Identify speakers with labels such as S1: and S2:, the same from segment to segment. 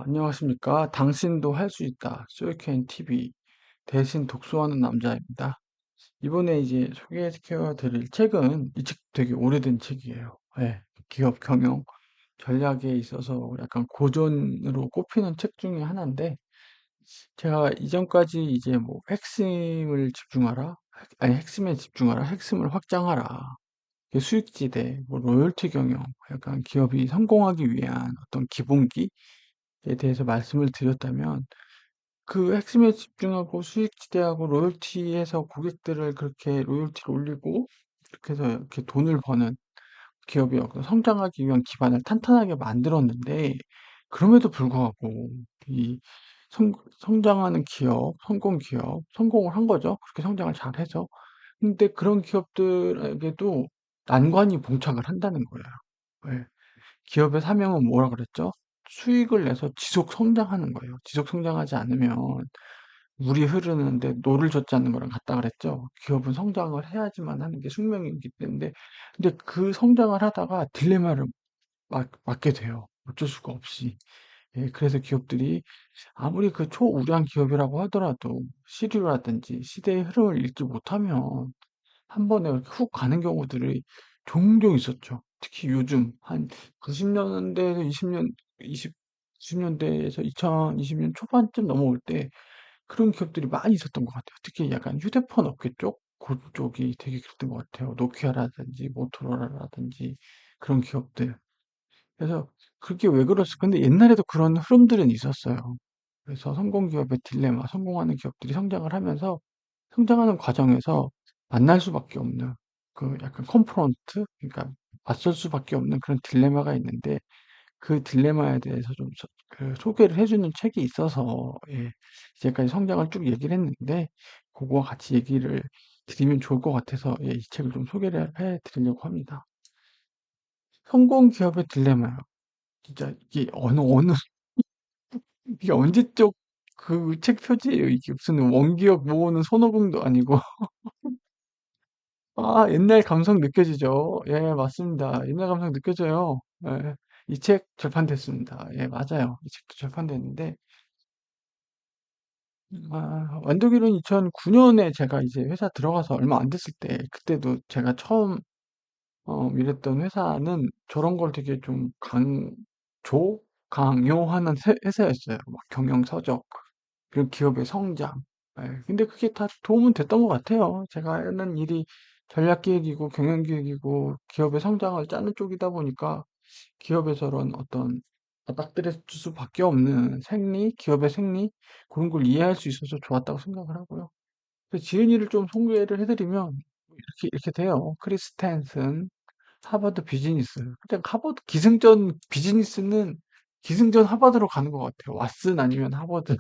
S1: 안녕하십니까. 당신도 할 수 있다. 쏘이캔 TV 대신 독서하는 남자입니다. 이번에 이제 소개시켜 드릴 책은 이 책 되게 오래된 책이에요. 예. 기업 경영 전략에 있어서 약간 고전으로 꼽히는 책 중에 하나인데 제가 이전까지 이제 뭐 핵심을 집중하라. 아니 핵심에 집중하라. 핵심을 확장하라. 수익지대, 뭐 로열티 경영, 약간 기업이 성공하기 위한 어떤 기본기에 대해서 말씀을 드렸다면 그 핵심에 집중하고 수익 지대하고 로열티에서 고객들을 그렇게 로열티를 올리고 이렇게 해서 이렇게 돈을 버는 기업이 어떤 성장하기 위한 기반을 탄탄하게 만들었는데 그럼에도 불구하고 이 성장하는 기업, 성공 기업, 성공을 한 거죠. 그렇게 성장을 잘 해서. 근데 그런 기업들에게도 난관이 봉착을 한다는 거예요. 왜? 기업의 사명은 뭐라 그랬죠? 수익을 내서 지속 성장하는 거예요. 지속 성장하지 않으면 물이 흐르는데 노를 젓지 않는 거랑 같다 그랬죠. 기업은 성장을 해야지만 하는 게 숙명이기 때문에. 근데 그 성장을 하다가 딜레마를 맞게 돼요. 어쩔 수가 없이. 예, 그래서 기업들이 아무리 그 초우량 기업이라고 하더라도 시류라든지 시대의 흐름을 읽지 못하면 한 번에 이렇게 훅 가는 경우들이 종종 있었죠. 특히 요즘 한 90년대에서 20년, 90년대에서 2020년 초반쯤 넘어올 때 그런 기업들이 많이 있었던 것 같아요. 특히 약간 휴대폰 업계 쪽, 그쪽이 되게 그랬던 것 같아요. 노키아라든지 모토로라라든지 그런 기업들. 그래서 그게 왜 그랬을까? 근데 옛날에도 그런 흐름들은 있었어요. 그래서 성공 기업의 딜레마, 성공하는 기업들이 성장을 하면서 성장하는 과정에서 만날 수밖에 없는 그 약간 컨프런트, 그러니까 맞설 수밖에 없는 그런 딜레마가 있는데 그 딜레마에 대해서 좀 그 소개를 해주는 책이 있어서 예, 이제까지 성장을 쭉 얘기를 했는데 그거와 같이 얘기를 드리면 좋을 것 같아서 예, 이 책을 좀 소개를 해드리려고 합니다. 성공 기업의 딜레마요. 진짜 이게 어느 이게 언제적 그 책 표지예요. 이게 무슨 원기역 모으는 손오공도 아니고 아 옛날 감성 느껴지죠. 예 맞습니다. 옛날 감성 느껴져요. 예. 이 책 절판됐습니다. 예 맞아요. 이 책도 절판됐는데 완독일은 2009년에 제가 이제 회사 들어가서 얼마 안 됐을 때 그때도 제가 처음 일했던 회사는 저런 걸 되게 좀 강요하는 회사였어요. 막 경영 서적, 그리고 기업의 성장. 예, 근데 그게 다 도움은 됐던 것 같아요. 제가 하는 일이 전략기획이고 경영기획이고 기업의 성장을 짜는 쪽이다 보니까 기업의 저런 어떤 맞닥뜨릴 수밖에 없는 생리, 기업의 생리 그런 걸 이해할 수 있어서 좋았다고 생각을 하고요. 그래서 지은이를 좀 소개를 해드리면 이렇게 돼요. 크리스 텐슨, 하버드 비즈니스. 근데 하버드 기승전 비즈니스는 기승전 하버드로 가는 것 같아요. 왓슨 아니면 하버드.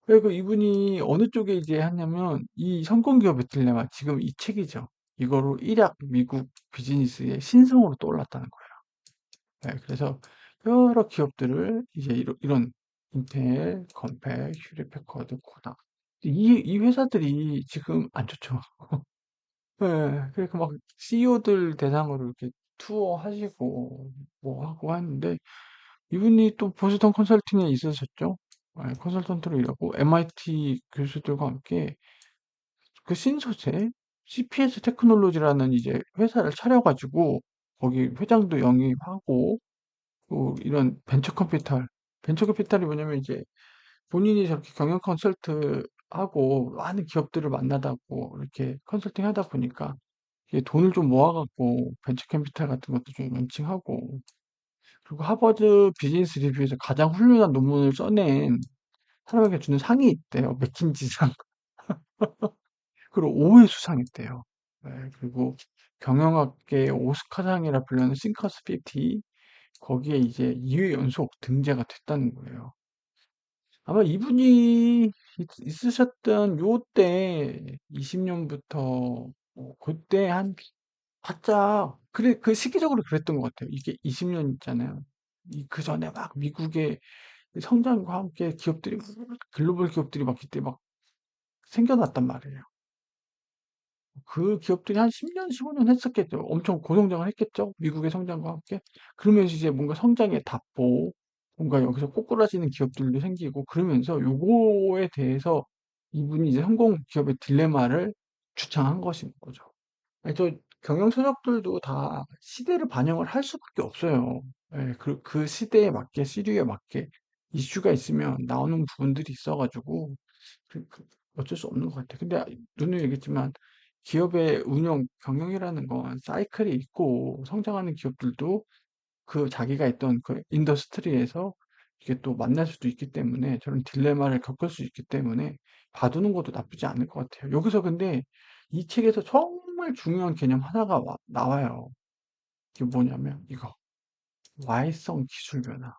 S1: 그리고 이분이 어느 쪽에 이제 하냐면 이 성공기업의 딜레마 지금 이 책이죠. 이거로 일약 미국 비즈니스의 신성으로 떠올랐다는 거예요. 네, 그래서 여러 기업들을 이제 이런 인텔, 컴팩, 휴리패커드, 코닥 이 회사들이 지금 안 좋죠. 네, 그러니까 막 CEO들 대상으로 이렇게 투어 하시고 뭐 하고 하는데 이분이 또 보스턴 컨설팅에 있으셨죠. 네, 컨설턴트로 일하고 MIT 교수들과 함께 그 신소재 CPS 테크놀로지라는 이제 회사를 차려가지고 거기 회장도 영입하고 또 이런 벤처 캐피탈이 뭐냐면 이제 본인이 저렇게 경영 컨설트 하고 많은 기업들을 만나다고 이렇게 컨설팅 하다 보니까 이게 돈을 좀 모아갖고 벤처 캐피탈 같은 것도 좀 런칭하고 그리고 하버드 비즈니스 리뷰에서 가장 훌륭한 논문을 써낸 사람에게 주는 상이 있대요. 맥킨지상. 그리고 5회 수상했대요. 네, 그리고 경영학계 오스카상이라 불리는 싱커스 50 거기에 이제 2회 연속 등재가 됐다는 거예요. 아마 이분이 있으셨던 요때 20년부터 그때 한 바짝 그래 그 시기적으로 그랬던 것 같아요. 이게 20년 있잖아요. 그 전에 막 미국의 성장과 함께 기업들이 글로벌 기업들이 막 그때 막 생겨났단 말이에요. 그 기업들이 한 10년, 15년 했었겠죠. 엄청 고성장을 했겠죠. 미국의 성장과 함께. 그러면서 이제 뭔가 성장의 답보, 뭔가 여기서 꼬꾸라지는 기업들도 생기고 그러면서 요거에 대해서 이분이 이제 성공 기업의 딜레마를 주창한 것인 거죠. 아니, 저 경영 서적들도 다 시대를 반영을 할 수밖에 없어요. 예, 그 시대에 맞게, 시류에 맞게 이슈가 있으면 나오는 부분들이 있어가지고, 어쩔 수 없는 것 같아요. 근데 누누이 얘기했지만, 기업의 운영, 경영이라는 건 사이클이 있고, 성장하는 기업들도 그 자기가 있던 그 인더스트리에서 이게 또 만날 수도 있기 때문에 저런 딜레마를 겪을 수 있기 때문에 봐두는 것도 나쁘지 않을 것 같아요. 여기서 근데 이 책에서 정말 중요한 개념 하나가 나와요. 이게 뭐냐면 이거 와해성 기술 변화.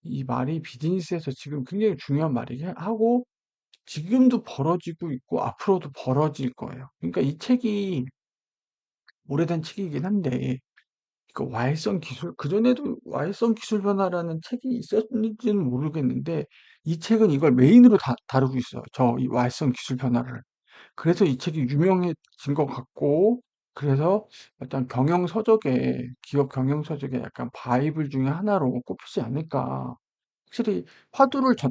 S1: 이 말이 비즈니스에서 지금 굉장히 중요한 말이긴 하고 지금도 벌어지고 있고 앞으로도 벌어질 거예요. 그러니까 이 책이 오래된 책이긴 한데 그 와해성 기술, 그전에도 와해성 기술 변화라는 책이 있었는지는 모르겠는데, 이 책은 이걸 메인으로 다루고 있어요. 이 와해성 기술 변화를. 그래서 이 책이 유명해진 것 같고, 그래서 어떤 기업 경영 서적에 약간 바이블 중에 하나로 꼽히지 않을까. 확실히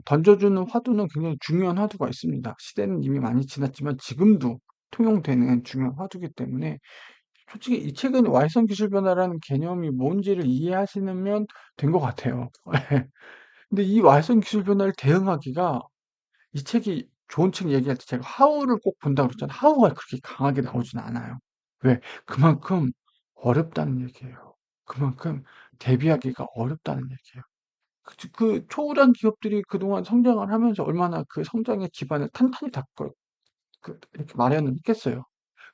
S1: 던져주는 화두는 굉장히 중요한 화두가 있습니다. 시대는 이미 많이 지났지만 지금도 통용되는 중요한 화두이기 때문에 솔직히 이 책은 와이성 기술 변화라는 개념이 뭔지를 이해하시면 된 것 같아요. 근데 이 와이성 기술 변화를 대응하기가 이 책이 좋은 책 얘기할 때 제가 하우를 꼭 본다고 그랬잖아요. 하우가 그렇게 강하게 나오진 않아요. 왜? 그만큼 어렵다는 얘기예요. 그만큼 대비하기가 어렵다는 얘기예요. 그 초월한 기업들이 그동안 성장을 하면서 얼마나 그 성장의 기반을 탄탄히 이렇게 마련을 했겠어요.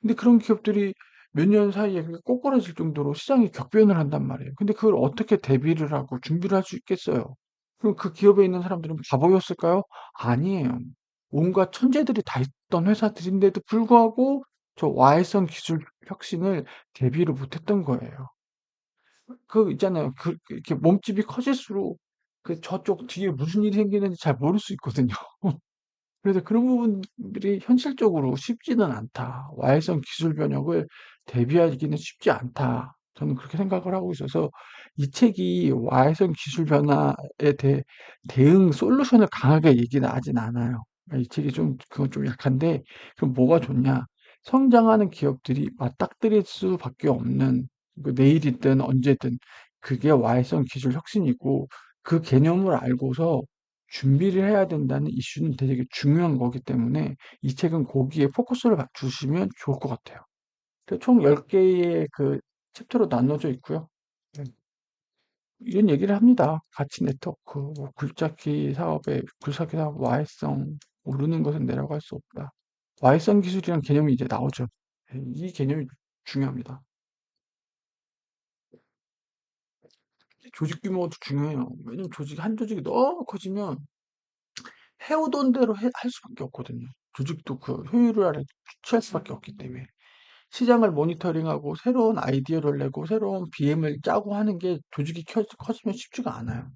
S1: 근데 그런 기업들이 몇 년 사이에 그게 꼬꾸라질 정도로 시장이 격변을 한단 말이에요. 근데 그걸 어떻게 대비를 하고 준비를 할 수 있겠어요? 그럼 그 기업에 있는 사람들은 바보였을까요? 아니에요. 온갖 천재들이 다 있던 회사들인데도 불구하고 저 와해성 기술 혁신을 대비를 못했던 거예요. 있잖아요. 이렇게 몸집이 커질수록 그 저쪽 뒤에 무슨 일이 생기는지 잘 모를 수 있거든요. 그래서 그런 부분들이 현실적으로 쉽지는 않다. 와해성 기술 변혁을 대비하기는 쉽지 않다. 저는 그렇게 생각을 하고 있어서 이 책이 와해성 기술 변화에 대응 솔루션을 강하게 얘기는 하진 않아요. 이 책이 그건 좀 약한데, 그럼 뭐가 좋냐? 성장하는 기업들이 맞닥뜨릴 수밖에 없는, 내일이든 언제든, 그게 와해성 기술 혁신이고, 그 개념을 알고서 준비를 해야 된다는 이슈는 되게 중요한 거기 때문에 이 책은 거기에 포커스를 주시면 좋을 것 같아요. 총 10개의 그 챕터로 나눠져 있고요. 네, 이런 얘기를 합니다. 가치 네트워크, 뭐 굴착기 사업 와해성, 오르는 것은 내려갈 수 없다. 와해성 기술이란 개념이 이제 나오죠. 네, 이 개념이 중요합니다. 조직 규모도 중요해요. 왜냐면 한 조직이 너무 커지면 해오던 대로 할 수밖에 없거든요. 조직도 그 효율화를 취할 수밖에 없기 때문에. 시장을 모니터링하고 새로운 아이디어를 내고 새로운 BM을 짜고 하는 게 조직이 커지면 쉽지가 않아요.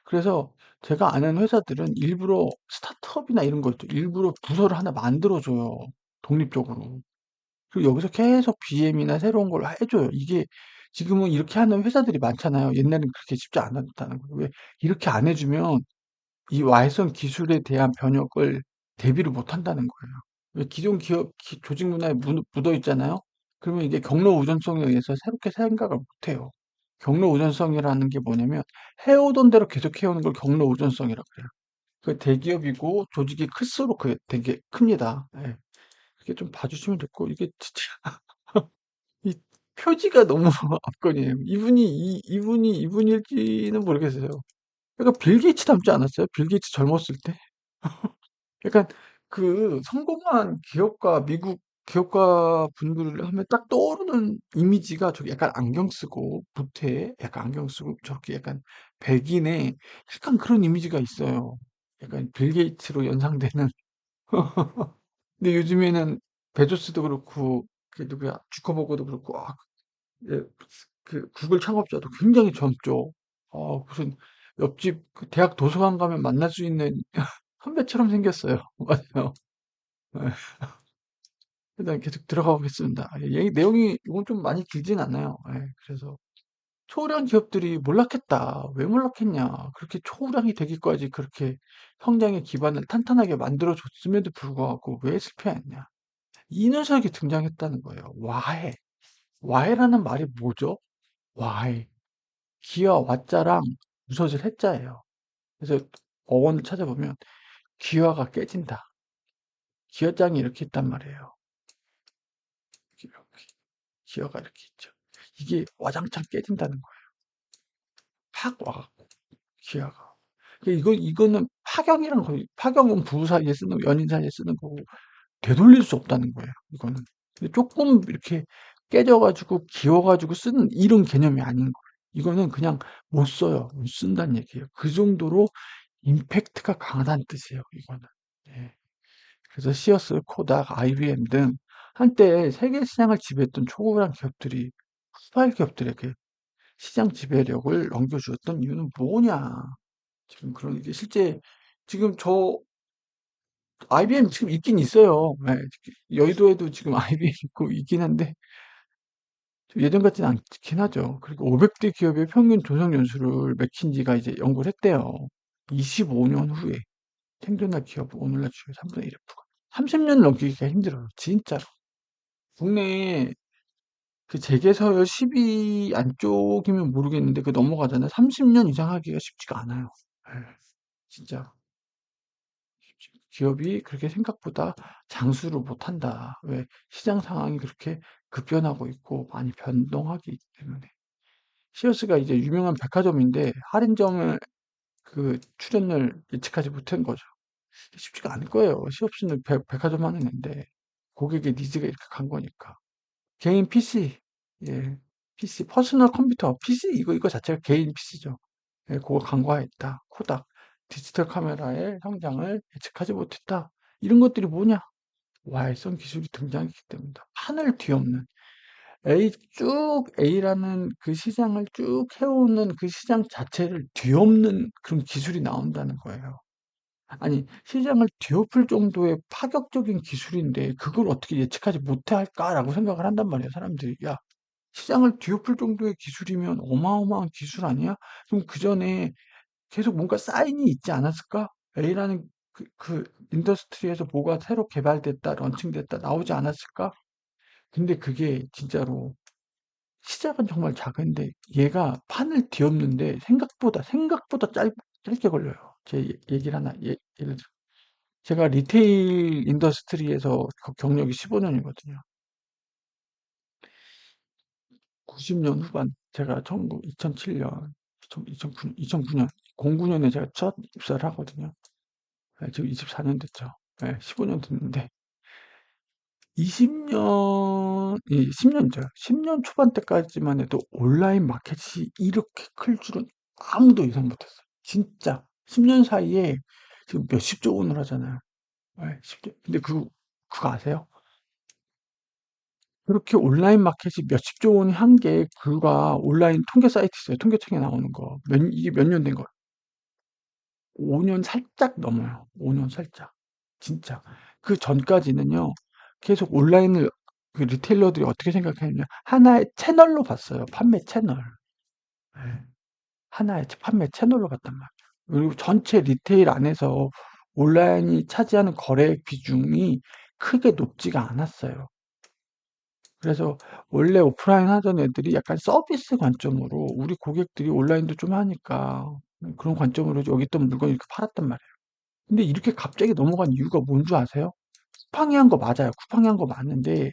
S1: 그래서 제가 아는 회사들은 일부러 스타트업이나 이런 것도 일부러 부서를 하나 만들어줘요. 독립적으로. 그리고 여기서 계속 BM이나 새로운 걸 해줘요. 이게 지금은 이렇게 하는 회사들이 많잖아요. 옛날엔 그렇게 쉽지 않았다는 거예요. 왜 이렇게 안 해주면 이 와해성 기술에 대한 변혁을 대비를 못 한다는 거예요. 왜 기존 조직 문화에 묻어 있잖아요. 그러면 이게 경로 우전성에 의해서 새롭게 생각을 못 해요. 경로 우전성이라는 게 뭐냐면 해오던 대로 계속 해오는 걸 경로 우전성이라고 그래요. 그 대기업이고 조직이 클수록 그게 되게 큽니다. 예. 그게 좀 봐주시면 됐고 이게 진짜 이 표지가 너무 압권이에요. 이분일지는 모르겠어요. 약간 빌 게이츠 닮지 않았어요? 빌 게이츠 젊었을 때? 약간 성공한 미국 기업가 분들을 하면 딱 떠오르는 이미지가 저기 약간 안경 쓰고, 부태에 약간 안경 쓰고, 저렇게 약간 백인의 약간 그런 이미지가 있어요. 약간 빌 게이츠로 연상되는. 근데 요즘에는 베조스도 그렇고, 그 누구야, 주커버거도 그렇고, 예, 구글 창업자도 굉장히 젊죠. 무슨 옆집 그 대학 도서관 가면 만날 수 있는 선배처럼 생겼어요. 맞아요. 네. 일단 계속 들어가 보겠습니다. 내용이 이건 좀 많이 길진 않아요. 그래서 초우량 기업들이 몰락했다. 왜 몰락했냐? 그렇게 초우량이 되기까지 그렇게 성장의 기반을 탄탄하게 만들어줬음에도 불구하고 왜 실패했냐? 이 녀석이 등장했다는 거예요. 와해. 와해라는 말이 뭐죠? 와해. 기와 와자랑 부서질 해자예요. 그래서 어원을 찾아보면 기와가 깨진다. 기와장이 이렇게 있단 말이에요. 이렇게. 기와가 이렇게 있죠. 이게 와장창 깨진다는 거예요. 팍 와갖고 기와가. 이거는 파경이란 거예요. 파경은 부부 사이에 쓰는 연인 사이에 쓰는 거고 되돌릴 수 없다는 거예요. 이거는. 근데 조금 이렇게 깨져가지고 기워가지고 쓰는 이런 개념이 아닌 거예요. 이거는 그냥 못 써요. 못 쓴다는 얘기예요. 그 정도로 임팩트가 강하다는 뜻이에요. 이거는. 예. 그래서 시어스, 코닥, IBM 등 한때 세계 시장을 지배했던 초고령 기업들이 후발 기업들에게 시장 지배력을 넘겨주었던 이유는 뭐냐? 지금 그런 게 실제 지금 저 IBM 지금 있긴 있어요. 네, 여의도에도 지금 IBM 있고 있긴 한데 예전 같지는 않긴 하죠. 그리고 500대 기업의 평균 조성 연수를 맥킨지가 이제 연구를 했대요. 25년 후에 생존할 기업 오늘날 주요 3분의 1의 부가 30년 넘기기가 힘들어요. 진짜로. 국내에 그 재계서열 10위 안쪽이면 모르겠는데 그 넘어가잖아요. 30년 이상 하기가 쉽지가 않아요. 예, 진짜. 기업이 그렇게 생각보다 장수를 못한다. 왜? 시장 상황이 그렇게 급변하고 있고 많이 변동하기 때문에. 시어스가 이제 유명한 백화점인데 할인점을 그 출연을 예측하지 못한 거죠. 쉽지가 않을 거예요. 시어스는 백화점 하는 앤데 고객의 니즈가 이렇게 간 거니까. 개인 PC, 예, PC, 퍼스널 컴퓨터, PC 이거 자체가 개인 PC죠. 예, 그거 간과했다. 코닥, 디지털 카메라의 성장을 예측하지 못했다. 이런 것들이 뭐냐? 와해성 기술이 등장했기 때문이다. 판을 뒤엎는 A라는 그 시장을 쭉 해오는 그 시장 자체를 뒤엎는 그런 기술이 나온다는 거예요. 아니, 시장을 뒤엎을 정도의 파격적인 기술인데 그걸 어떻게 예측하지 못해 할까라고 생각을 한단 말이에요, 사람들이. 야, 시장을 뒤엎을 정도의 기술이면 어마어마한 기술 아니야? 그럼 그 전에 계속 뭔가 사인이 있지 않았을까? A라는 그 인더스트리에서 뭐가 새로 개발됐다, 런칭됐다, 나오지 않았을까? 근데 그게 진짜로 시작은 정말 작은데 얘가 판을 뒤엎는데 생각보다 짧게 걸려요. 제 얘기를 하나, 예를 들어. 제가 리테일 인더스트리에서 경력이 15년이거든요. 90년 후반, 제가 2007년, 2009년, 09년에 제가 첫 입사를 하거든요. 네, 지금 24년 됐죠. 네, 15년 됐는데, 10년이죠. 10년 초반 때까지만 해도 온라인 마켓이 이렇게 클 줄은 아무도 예상 못했어요. 진짜. 10년 사이에 지금 몇십조 원을 하잖아요. 네, 10조. 근데 그거 아세요? 그렇게 온라인 마켓이 몇십조 원이 한 게 그가 온라인 통계 사이트 있어요. 통계청에 나오는 거. 이게 몇 년 된 거예요? 5년 살짝 넘어요. 5년 살짝. 진짜. 그 전까지는요, 계속 온라인을, 그 리테일러들이 어떻게 생각했냐. 하나의 채널로 봤어요. 판매 채널. 예. 하나의 판매 채널로 봤단 말이에요. 그리고 전체 리테일 안에서 온라인이 차지하는 거래 비중이 크게 높지가 않았어요. 그래서 원래 오프라인 하던 애들이 약간 서비스 관점으로 우리 고객들이 온라인도 좀 하니까 그런 관점으로 여기 있던 물건을 이렇게 팔았단 말이에요. 근데 이렇게 갑자기 넘어간 이유가 뭔 줄 아세요? 쿠팡이 한 거 맞아요. 쿠팡이 한 거 맞는데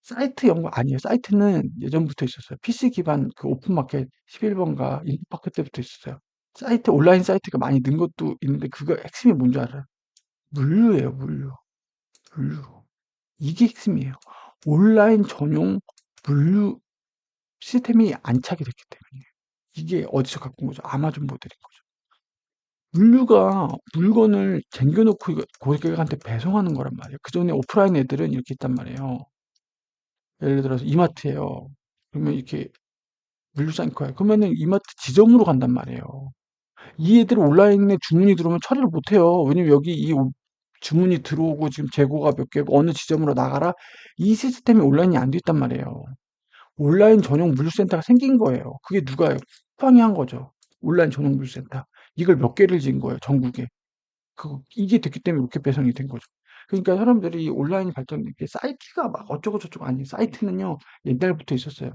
S1: 사이트 연구 아니에요. 사이트는 예전부터 있었어요. PC 기반 그 오픈마켓 11번가 인터파크 때부터 있었어요. 사이트 온라인 사이트가 많이 는 것도 있는데 그거 핵심이 뭔 줄 알아요? 물류예요, 물류. 물류. 이게 핵심이에요. 온라인 전용 물류 시스템이 안착이 됐기 때문이에요. 이게 어디서 갖고 온 거죠? 아마존 모델인 거죠. 물류가 물건을 쟁겨놓고 고객한테 배송하는 거란 말이에요. 그 전에 오프라인 애들은 이렇게 있단 말이에요. 예를 들어서 이마트예요. 그러면 이렇게 물류상커예요. 그러면은 이마트 지점으로 간단 말이에요. 이 애들 온라인에 주문이 들어오면 처리를 못 해요. 왜냐면 여기 주문이 들어오고 지금 재고가 몇 개고 어느 지점으로 나가라. 이 시스템이 온라인이 안 돼 있단 말이에요. 온라인 전용 물류센터가 생긴 거예요. 그게 누가요? 쿠팡이 한 거죠. 온라인 전용 물류센터. 이걸 몇 개를 지은 거예요, 전국에. 이게 됐기 때문에 로켓 배송이 된 거죠. 그러니까 사람들이 온라인이 발전된 게 사이트가 막 어쩌고 저쩌고 아니, 사이트는요, 옛날부터 있었어요.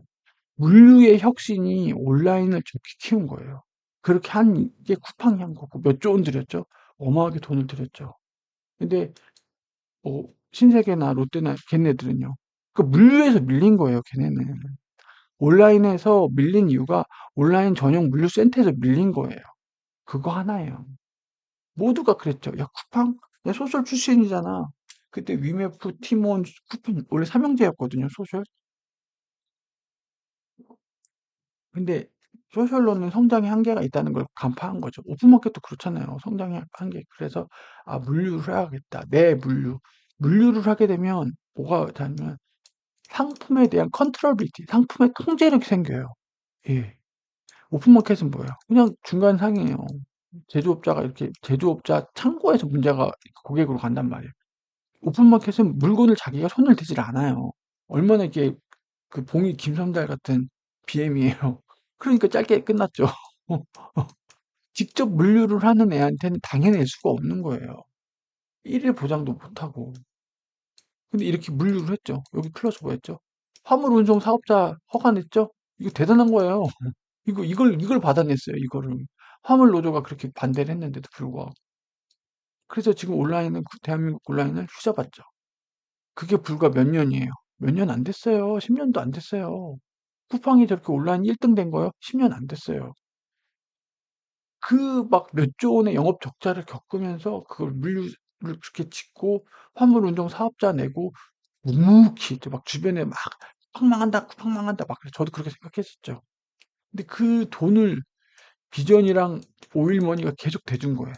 S1: 물류의 혁신이 온라인을 좋게 키운 거예요. 그렇게 한 게 쿠팡이 한 거고, 몇 조 원 들였죠? 어마하게 돈을 들였죠. 근데, 뭐, 신세계나 롯데나 걔네들은요. 그 물류에서 밀린 거예요, 걔네는. 온라인에서 밀린 이유가 온라인 전용 물류센터에서 밀린 거예요. 그거 하나예요. 모두가 그랬죠. 야, 쿠팡? 야, 소셜 출신이잖아. 그때 위메프, 티몬, 쿠팡, 원래 삼형제였거든요, 소셜. 근데 소셜로는 성장의 한계가 있다는 걸 간파한 거죠. 오픈마켓도 그렇잖아요. 성장의 한계. 그래서, 아, 물류를 해야겠다. 내 물류. 물류를 하게 되면 뭐가 되냐면 상품에 대한 컨트롤빌리티, 상품의 통제력이 생겨요. 예. 오픈마켓은 뭐예요? 그냥 중간 상이에요. 제조업자가 이렇게 제조업자 창고에서 문제가 고객으로 간단 말이에요. 오픈마켓은 물건을 자기가 손을 대질 않아요. 얼마나 이게 그 봉이 김선달 같은 BM이에요. 그러니까 짧게 끝났죠. 직접 물류를 하는 애한테는 당해낼 수가 없는 거예요. 1일 보장도 못하고. 근데 이렇게 물류를 했죠. 여기 플러스 뭐 했죠? 화물 운송 사업자 허가 냈죠? 이거 대단한 거예요. 이걸 받아냈어요, 이거를. 화물 노조가 그렇게 반대를 했는데도 불구하고. 그래서 지금 온라인은, 대한민국 온라인을 휘잡았죠. 그게 불과 몇 년이에요. 몇 년 안 됐어요. 10년도 안 됐어요. 쿠팡이 저렇게 온라인 1등 된 거요? 10년 안 됐어요. 그 막 몇 조 원의 영업 적자를 겪으면서 그걸 물류를 그렇게 짓고 화물 운송 사업자 내고 묵묵히 이제 막 주변에 막 쿠팡 망한다, 쿠팡 망한다 막 저도 그렇게 생각했었죠. 근데 그 돈을 비전이랑 오일머니가 계속 대준 거예요.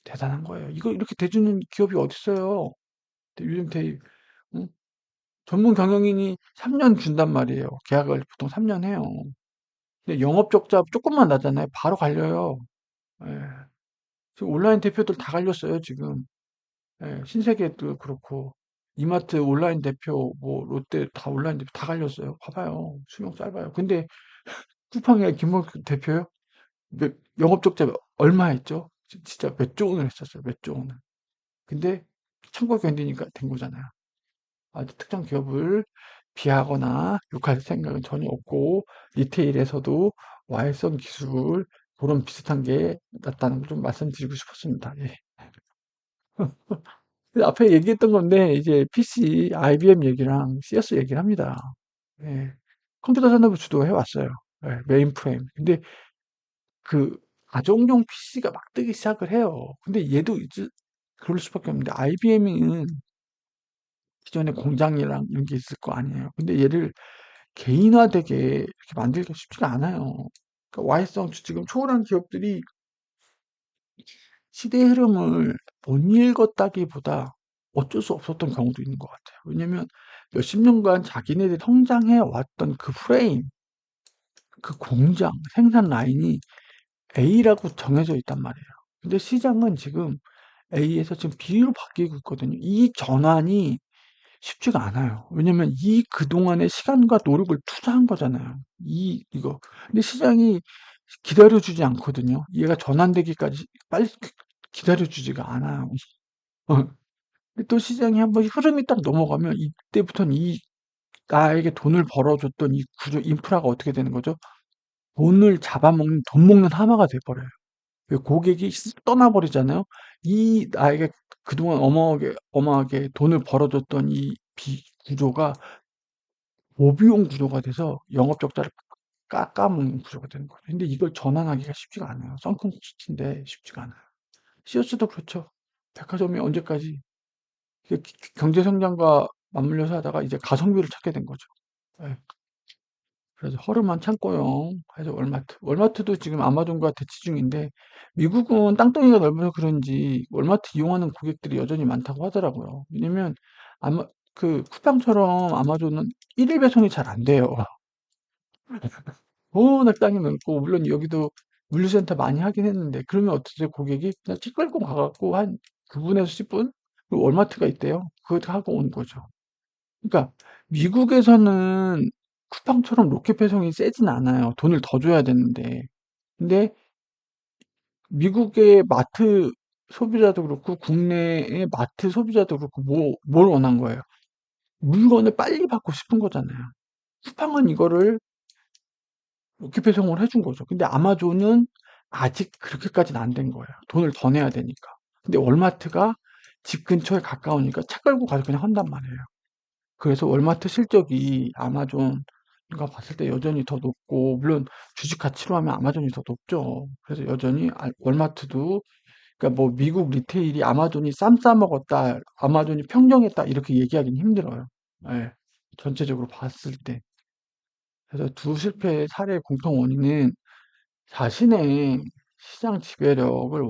S1: 대단한 거예요. 이거 이렇게 대주는 기업이 어딨어요. 요즘 응? 전문 경영인이 3년 준단 말이에요. 계약을 보통 3년 해요. 근데 영업 적자 조금만 나잖아요. 바로 갈려요. 예. 지금 온라인 대표들 다 갈렸어요, 지금. 예, 신세계도 그렇고. 이마트 온라인 대표, 뭐, 롯데 다 온라인 대표 다 갈렸어요. 봐봐요. 수명 짧아요. 근데 쿠팡의 김범수 대표요? 영업 적자 얼마 했죠? 진짜 몇 조 원을 했었어요. 몇 조 원을. 근데 천국 견디니까 된 거잖아요. 아주 특정 기업을 비하거나 욕할 생각은 전혀 없고 리테일에서도 와해성 기술 그런 비슷한 게 났다는 걸 좀 말씀드리고 싶었습니다. 예. 앞에 얘기했던 건데 이제 PC, IBM 얘기랑 CS 얘기를 합니다. 예. 컴퓨터 산업을 주도해 왔어요. 예, 메인프레임. 근데 그 가정용 PC가 막 뜨기 시작을 해요. 근데 얘도 이제 그럴 수밖에 없는데 IBM은 기존에 공장이랑 이런 게 있을 거 아니에요. 근데 얘를 개인화되게 이렇게 만들기가 쉽지가 않아요. 그러니까 와해성 지금 초월한 기업들이 시대의 흐름을 못 읽었다기보다 어쩔 수 없었던 경우도 있는 것 같아요. 왜냐면 몇십 년간 자기네들이 성장해 왔던 그 프레임, 그 공장, 생산 라인이 A라고 정해져 있단 말이에요. 근데 시장은 지금 A에서 지금 B로 바뀌고 있거든요. 이 전환이 쉽지가 않아요. 왜냐면 이 그동안의 시간과 노력을 투자한 거잖아요. 이거. 근데 시장이 기다려주지 않거든요. 얘가 전환되기까지 빨리 기다려주지가 않아요. 어. 근데 또 시장이 한번 흐름이 딱 넘어가면 이때부터는 나에게 돈을 벌어줬던 이 구조, 인프라가 어떻게 되는 거죠? 돈을 잡아먹는, 돈 먹는 하마가 돼버려요. 그 고객이 떠나버리잖아요. 이 나에게 그동안 어마어마하게 돈을 벌어줬던 이 구조가 오비용 구조가 돼서 영업 적자를 깎아먹는 구조가 되는 거죠. 근데 이걸 전환하기가 쉽지가 않아요. 썬큰 코스트인데 쉽지가 않아요. CS도 그렇죠. 백화점이 언제까지 경제 성장과 맞물려서 하다가 이제 가성비를 찾게 된 거죠. 예. 그래서 허름한 창고용 해서 월마트도 지금 아마존과 대치 중인데 미국은 땅덩이가 넓어서 그런지 월마트 이용하는 고객들이 여전히 많다고 하더라고요. 왜냐면 아마 그 쿠팡처럼 아마존은 일일 배송이 잘 안 돼요. 워낙 땅이 넓고 물론 여기도 물류센터 많이 하긴 했는데 그러면 어떠세요? 고객이 그냥 차 끌고 가갖고 한 9분에서 10분 그 월마트가 있대요. 그거 하고 오는 거죠. 그러니까 미국에서는 쿠팡처럼 로켓 배송이 세진 않아요. 돈을 더 줘야 되는데. 근데 미국의 마트 소비자도 그렇고 국내의 마트 소비자도 그렇고 뭘 원한 거예요? 물건을 빨리 받고 싶은 거잖아요. 쿠팡은 이거를 로켓 배송을 해준 거죠. 근데 아마존은 아직 그렇게까지는 안 된 거예요. 돈을 더 내야 되니까. 근데 월마트가 집 근처에 가까우니까 차 끌고 가서 그냥 한단 말이에요. 그래서 월마트 실적이 아마존과 봤을 때 여전히 더 높고, 물론 주식 가치로 하면 아마존이 더 높죠. 그래서 여전히 월마트도, 그러니까 뭐 미국 리테일이 아마존이 쌈 싸먹었다, 아마존이 평정했다 이렇게 얘기하기는 힘들어요. 예, 전체적으로 봤을 때. 그래서 두 실패의 사례의 공통 원인은 자신의 시장 지배력을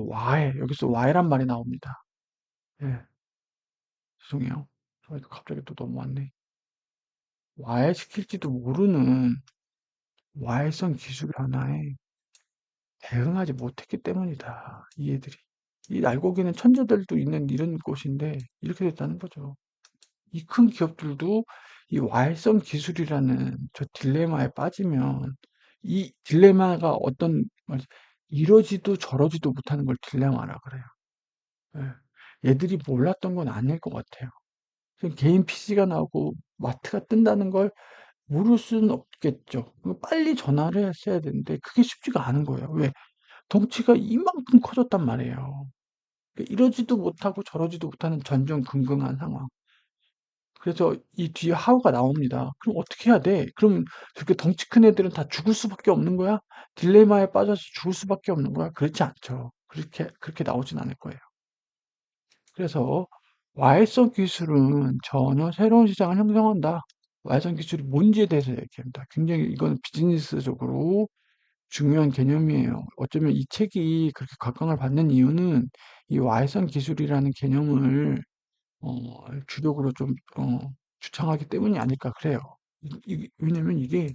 S1: 여기서 와해란 말이 나옵니다. 예, 죄송해요. 갑자기 또 넘어왔네. 와해시킬지도 모르는 와해성 기술 변화에 대응하지 못했기 때문이다. 이 애들이. 이 알고기는 천재들도 있는 이런 곳인데 이렇게 됐다는 거죠. 이 큰 기업들도 이 와해성 기술이라는 저 딜레마에 빠지면 이 딜레마가 이러지도 저러지도 못하는 걸 딜레마라 그래요. 예. 얘들이 몰랐던 건 아닐 것 같아요. 개인 PC가 나오고 마트가 뜬다는 걸 모를 수는 없겠죠. 빨리 전화를 했어야 되는데 그게 쉽지가 않은 거예요. 왜? 덩치가 이만큼 커졌단 말이에요. 이러지도 못하고 저러지도 못하는 전전긍긍한 상황. 그래서 이 뒤에 하우가 나옵니다. 그럼 어떻게 해야 돼? 그럼 저렇게 덩치 큰 애들은 다 죽을 수밖에 없는 거야? 딜레마에 빠져서 죽을 수밖에 없는 거야? 그렇지 않죠. 그렇게 나오진 않을 거예요. 그래서 와해성 기술은 전혀 새로운 시장을 형성한다. 와해성 기술이 뭔지에 대해서 얘기합니다. 굉장히 이건 비즈니스적으로 중요한 개념이에요. 어쩌면 이 책이 그렇게 각광을 받는 이유는 이 와해성 기술이라는 개념을 주력으로 좀 주창하기 때문이 아닐까 그래요. 왜냐면 이게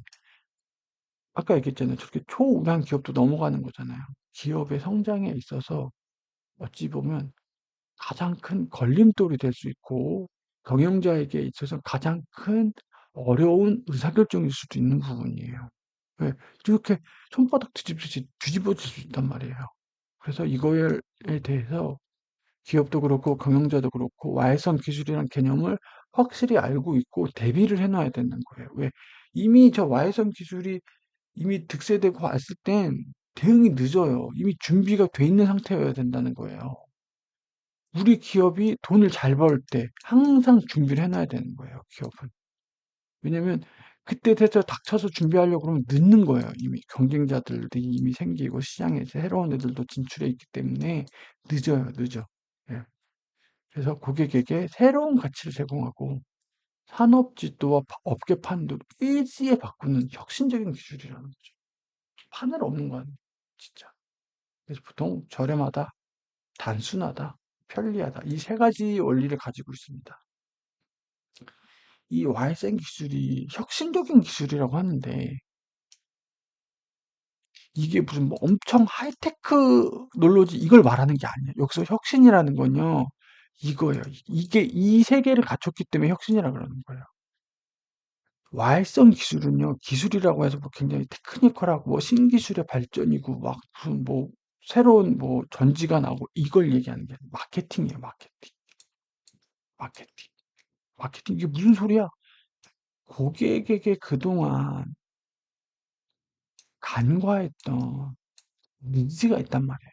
S1: 아까 얘기했잖아요. 저렇게 초우량 기업도 넘어가는 거잖아요. 기업의 성장에 있어서 어찌 보면 가장 큰 걸림돌이 될 수 있고 경영자에게 있어서 가장 큰 어려운 의사결정일 수도 있는 부분이에요. 왜? 이렇게 손바닥 뒤집듯이 뒤집어질 수 있단 말이에요. 그래서 이거에 대해서 기업도 그렇고 경영자도 그렇고 와해성 기술이라는 개념을 확실히 알고 있고 대비를 해놔야 되는 거예요. 왜? 이미 저 와해성 기술이 이미 득세되고 왔을 땐 대응이 늦어요. 이미 준비가 돼 있는 상태여야 된다는 거예요. 우리 기업이 돈을 잘 벌 때 항상 준비를 해놔야 되는 거예요, 기업은. 왜냐면 그때 돼서 닥쳐서 준비하려고 그러면 늦는 거예요. 이미 경쟁자들이 이미 생기고 시장에 새로운 애들도 진출해 있기 때문에 늦어요, 늦어. 예. 그래서 고객에게 새로운 가치를 제공하고 산업 지도와 업계 판도를 일시에 바꾸는 혁신적인 기술이라는 거죠. 하늘 없는 건 진짜. 그래서 보통 저렴하다, 단순하다, 편리하다. 이 세 가지 원리를 가지고 있습니다. 이 YSN 기술이 혁신적인 기술이라고 하는데 이게 무슨 뭐 엄청 하이테크 놀로지 이걸 말하는 게 아니에요. 여기서 혁신이라는 건요. 이거예요. 이게 이 세 개를 갖췄기 때문에 혁신이라 그러는 거예요. 와해성 기술은요. 기술이라고 해서 뭐 굉장히 테크니컬하고 뭐 신기술의 발전이고 막 무슨 뭐 새로운 뭐 전지가 나오고 이걸 얘기하는 게 아니라 마케팅이에요. 마케팅. 마케팅. 마케팅 이게 무슨 소리야? 고객에게 그동안 간과했던 니즈가 있단 말이에요.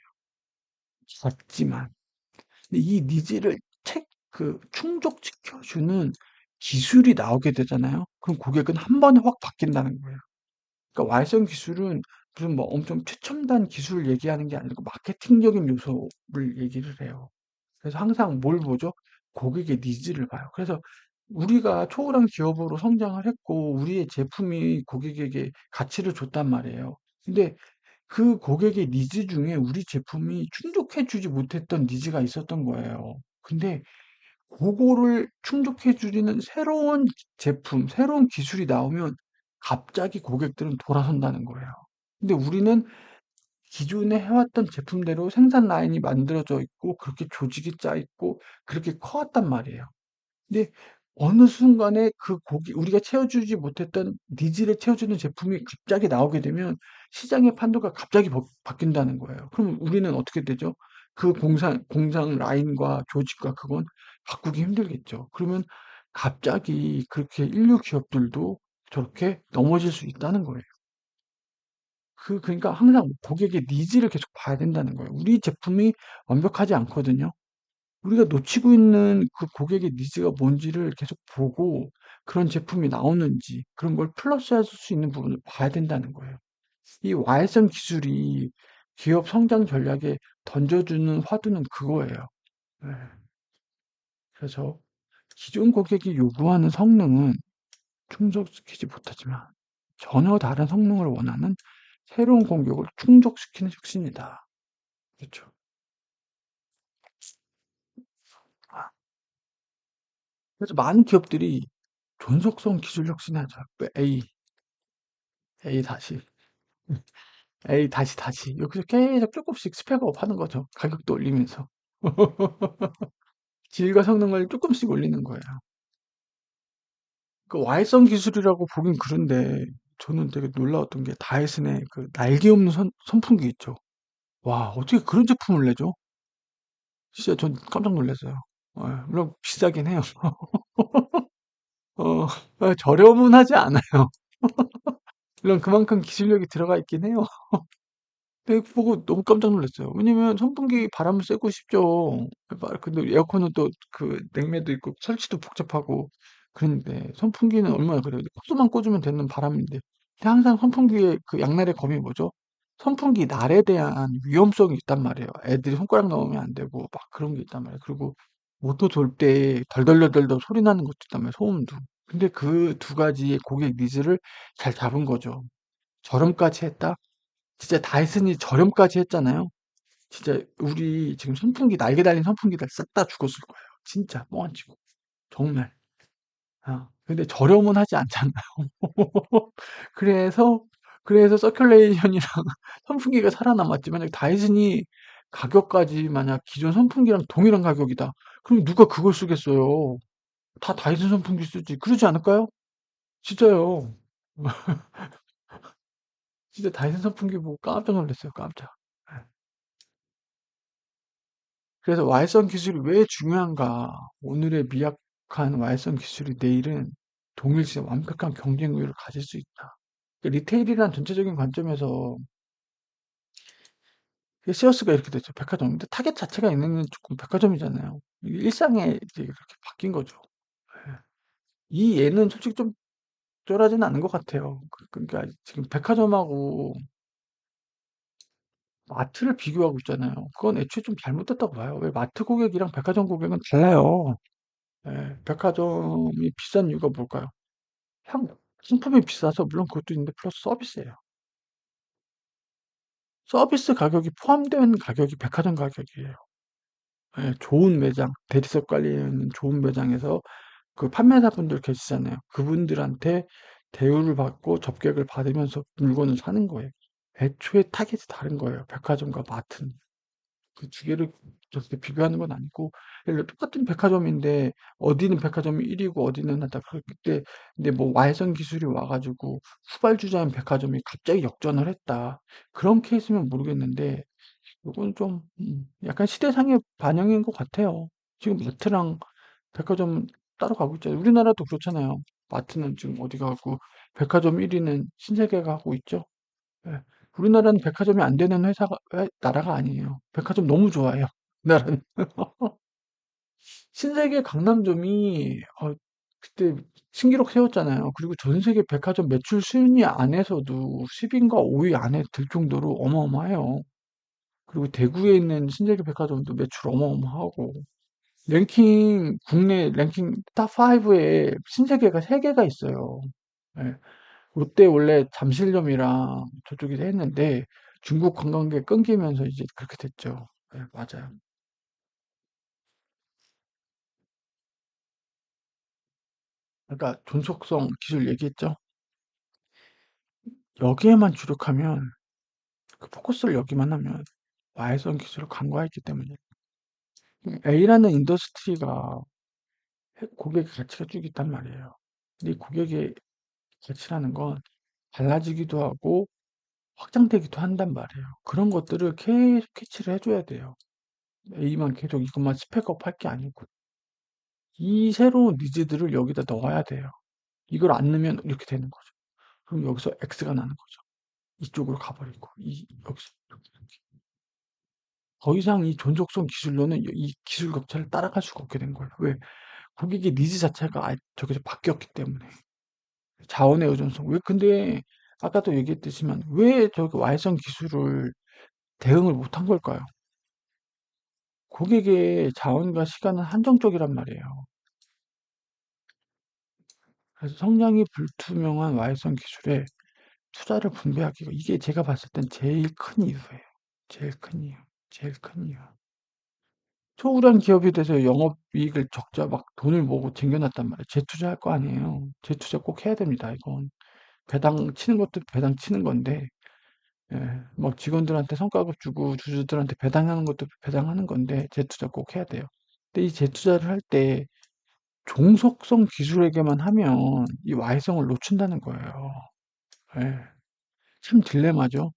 S1: 작지만. 근데 이 니즈를 충족시켜주는 기술이 나오게 되잖아요. 그럼 고객은 한 번에 확 바뀐다는 거예요. 그러니까 와이성 기술은 무슨 뭐 엄청 최첨단 기술을 얘기하는 게 아니고 마케팅적인 요소를 얘기를 해요. 그래서 항상 뭘 보죠? 고객의 니즈를 봐요. 그래서 우리가 초월한 기업으로 성장을 했고 우리의 제품이 고객에게 가치를 줬단 말이에요. 근데 그 고객의 니즈 중에 우리 제품이 충족해주지 못했던 니즈가 있었던 거예요. 근데 그거를 충족해주는 새로운 제품, 새로운 기술이 나오면 갑자기 고객들은 돌아선다는 거예요. 근데 우리는 기존에 해왔던 제품대로 생산 라인이 만들어져 있고, 그렇게 조직이 짜 있고, 그렇게 커왔단 말이에요. 근데 어느 순간에 그 고기 우리가 채워주지 못했던 니즈를 채워주는 제품이 갑자기 나오게 되면 시장의 판도가 갑자기 바뀐다는 거예요. 그럼 우리는 어떻게 되죠? 그 공장 라인과 조직과 그건 바꾸기 힘들겠죠. 그러면 갑자기 그렇게 인류 기업들도 저렇게 넘어질 수 있다는 거예요. 그러니까 항상 고객의 니즈를 계속 봐야 된다는 거예요. 우리 제품이 완벽하지 않거든요. 우리가 놓치고 있는 그 고객의 니즈가 뭔지를 계속 보고 그런 제품이 나오는지 그런 걸 플러스할 수 있는 부분을 봐야 된다는 거예요. 이 와해성 기술이 기업 성장 전략에 던져주는 화두는 그거예요. 네. 그래서 기존 고객이 요구하는 성능은 충족시키지 못하지만 전혀 다른 성능을 원하는 새로운 공격을 충족시키는 혁신이다. 그렇죠. 아, 그래서 많은 기업들이 존속성 기술 혁신하자. A 다시, A 다시 다시. 여기서 계속 조금씩 스펙업 하는 거죠. 가격도 올리면서. 질과 성능을 조금씩 올리는 거예요. 그 와해성 기술이라고 보긴 그런데 저는 되게 놀라웠던 게 다이슨의 그 날개 없는 선풍기 있죠. 와, 어떻게 그런 제품을 내죠? 진짜 전 깜짝 놀랐어요. 물론 비싸긴 해요. 어, 저렴은 하지 않아요. 물론 그만큼 기술력이 들어가 있긴 해요. 근데 그거 보고 너무 깜짝 놀랐어요. 왜냐면 선풍기 바람을 쐬고 싶죠. 근데 에어컨은 또 그 냉매도 있고 설치도 복잡하고 그런데 선풍기는 얼마나 그래요. 코스만 꽂으면 되는 바람인데. 근데 항상 선풍기의 그 양날의 검이 뭐죠? 선풍기 날에 대한 위험성이 있단 말이에요. 애들이 손가락 넣으면 안 되고 막 그런 게 있단 말이에요. 그리고 모터 돌 때 덜덜덜덜 소리 나는 것도 있단 말이에요. 소음도. 근데 그 두 가지의 고객 니즈를 잘 잡은 거죠. 저렴까지 했다? 진짜 다이슨이 저렴까지 했잖아요. 진짜 우리 지금 선풍기 날개 달린 선풍기들 싹 다 죽었을 거예요. 진짜 뻥안 치고 정말. 근데 저렴은 하지 않잖아요. 그래서 서큘레이션이랑 선풍기가 살아남았지. 만약 다이슨이 가격까지 만약 기존 선풍기랑 동일한 가격이다. 그럼 누가 그걸 쓰겠어요? 다 다이슨 선풍기 쓰지. 그러지 않을까요? 진짜요. 진짜 다이슨 선풍기 보고 깜짝 놀랐어요. 깜짝. 예. 그래서 와해성 기술이 왜 중요한가? 오늘의 미약한 와해성 기술이 내일은 동일 시대 완벽한 경쟁 우위를 가질 수 있다. 그러니까 리테일이란 전체적인 관점에서 세어스가 이렇게 됐죠. 백화점. 근데 타겟 자체가 있는 조금 백화점이잖아요. 일상에 이제 그렇게 바뀐 거죠. 예. 이 예는 솔직히 좀 쫄하지는 않은 것 같아요. 그러니까 지금 백화점하고 마트를 비교하고 있잖아요. 그건 애초에 좀 잘못됐다고 봐요. 왜 마트 고객이랑 백화점 고객은 달라요. 예, 백화점이 비싼 이유가 뭘까요? 향 상품이 비싸서 물론 그것도 있는데 플러스 서비스예요. 서비스 가격이 포함된 가격이 백화점 가격이에요. 예, 좋은 매장, 대리석 깔려 있는 좋은 매장에서 그 판매사분들 계시잖아요. 그분들한테 대우를 받고 접객을 받으면서 물건을 사는 거예요. 애초에 타겟이 다른 거예요. 백화점과 마트는. 그 두 개를 저렇게 비교하는 건 아니고 예를 들어 똑같은 백화점인데 어디는 백화점이 1위고 어디는 하다 그때 근데 뭐 와해성 기술이 와가지고 후발주자인 백화점이 갑자기 역전을 했다. 그런 케이스면 모르겠는데 이건 좀 약간 시대상의 반영인 것 같아요. 지금 마트랑 백화점 따로 가고 있잖아요. 우리나라도 그렇잖아요. 마트는 지금 어디 가고 백화점 1위는 신세계가 하고 있죠. 예. 우리나라는 백화점이 안 되는 나라가 아니에요. 백화점 너무 좋아해요. 나라는. 신세계 강남점이 그때 신기록 세웠잖아요. 그리고 전 세계 백화점 매출 순위 안에서도 10위인가 5위 안에 들 정도로 어마어마해요. 그리고 대구에 있는 신세계 백화점도 매출 어마어마하고 국내 랭킹 탑5에 신세계가 3개가 있어요. 예. 롯데 원래 잠실점이랑 저쪽에서 했는데 중국 관광객 끊기면서 이제 그렇게 됐죠. 네, 맞아요. 그러니까 존속성 기술 얘기했죠. 여기에만 주력하면 그 포커스를 여기만 하면 와해성 기술을 간과했기 때문에 A라는 인더스트리가 고객의 가치가 쭉 있단 말이에요. 근데 이 고객의 가치라는 건 달라지기도 하고 확장되기도 한단 말이에요. 그런 것들을 계속 캐치를 해줘야 돼요. A만 계속 이것만 스펙업 할 게 아니고 이 새로운 니즈들을 여기다 넣어야 돼요. 이걸 안 넣으면 이렇게 되는 거죠. 그럼 여기서 X가 나는 거죠. 이쪽으로 가버리고 여기서 이렇게. 더 이상 이 존속성 기술로는 이 기술 격차를 따라갈 수가 없게 된 거예요. 왜? 고객의 니즈 자체가 저기서 바뀌었기 때문에. 자원의 의존성. 왜 근데 아까도 얘기했듯이만 왜 저기 Y선 기술을 대응을 못한 걸까요? 고객의 자원과 시간은 한정적이란 말이에요. 그래서 성장이 불투명한 Y선 기술에 투자를 분배하기가 이게 제가 봤을 땐 제일 큰 이유예요. 제일 큰 이유. 제일 큰 이유. 소구장 기업에 대해서 영업이익을 적자 막 돈을 모으고 쟁여놨단 말이에요. 재투자할 거 아니에요. 재투자 꼭 해야 됩니다. 이건 배당 치는 것도 배당 치는 건데, 예, 막 직원들한테 성과급 주고 주주들한테 배당하는 것도 배당하는 건데 재투자 꼭 해야 돼요. 근데 이 재투자를 할 때 종속성 기술에게만 하면 이 Y성을 놓친다는 거예요. 예, 참 딜레마죠.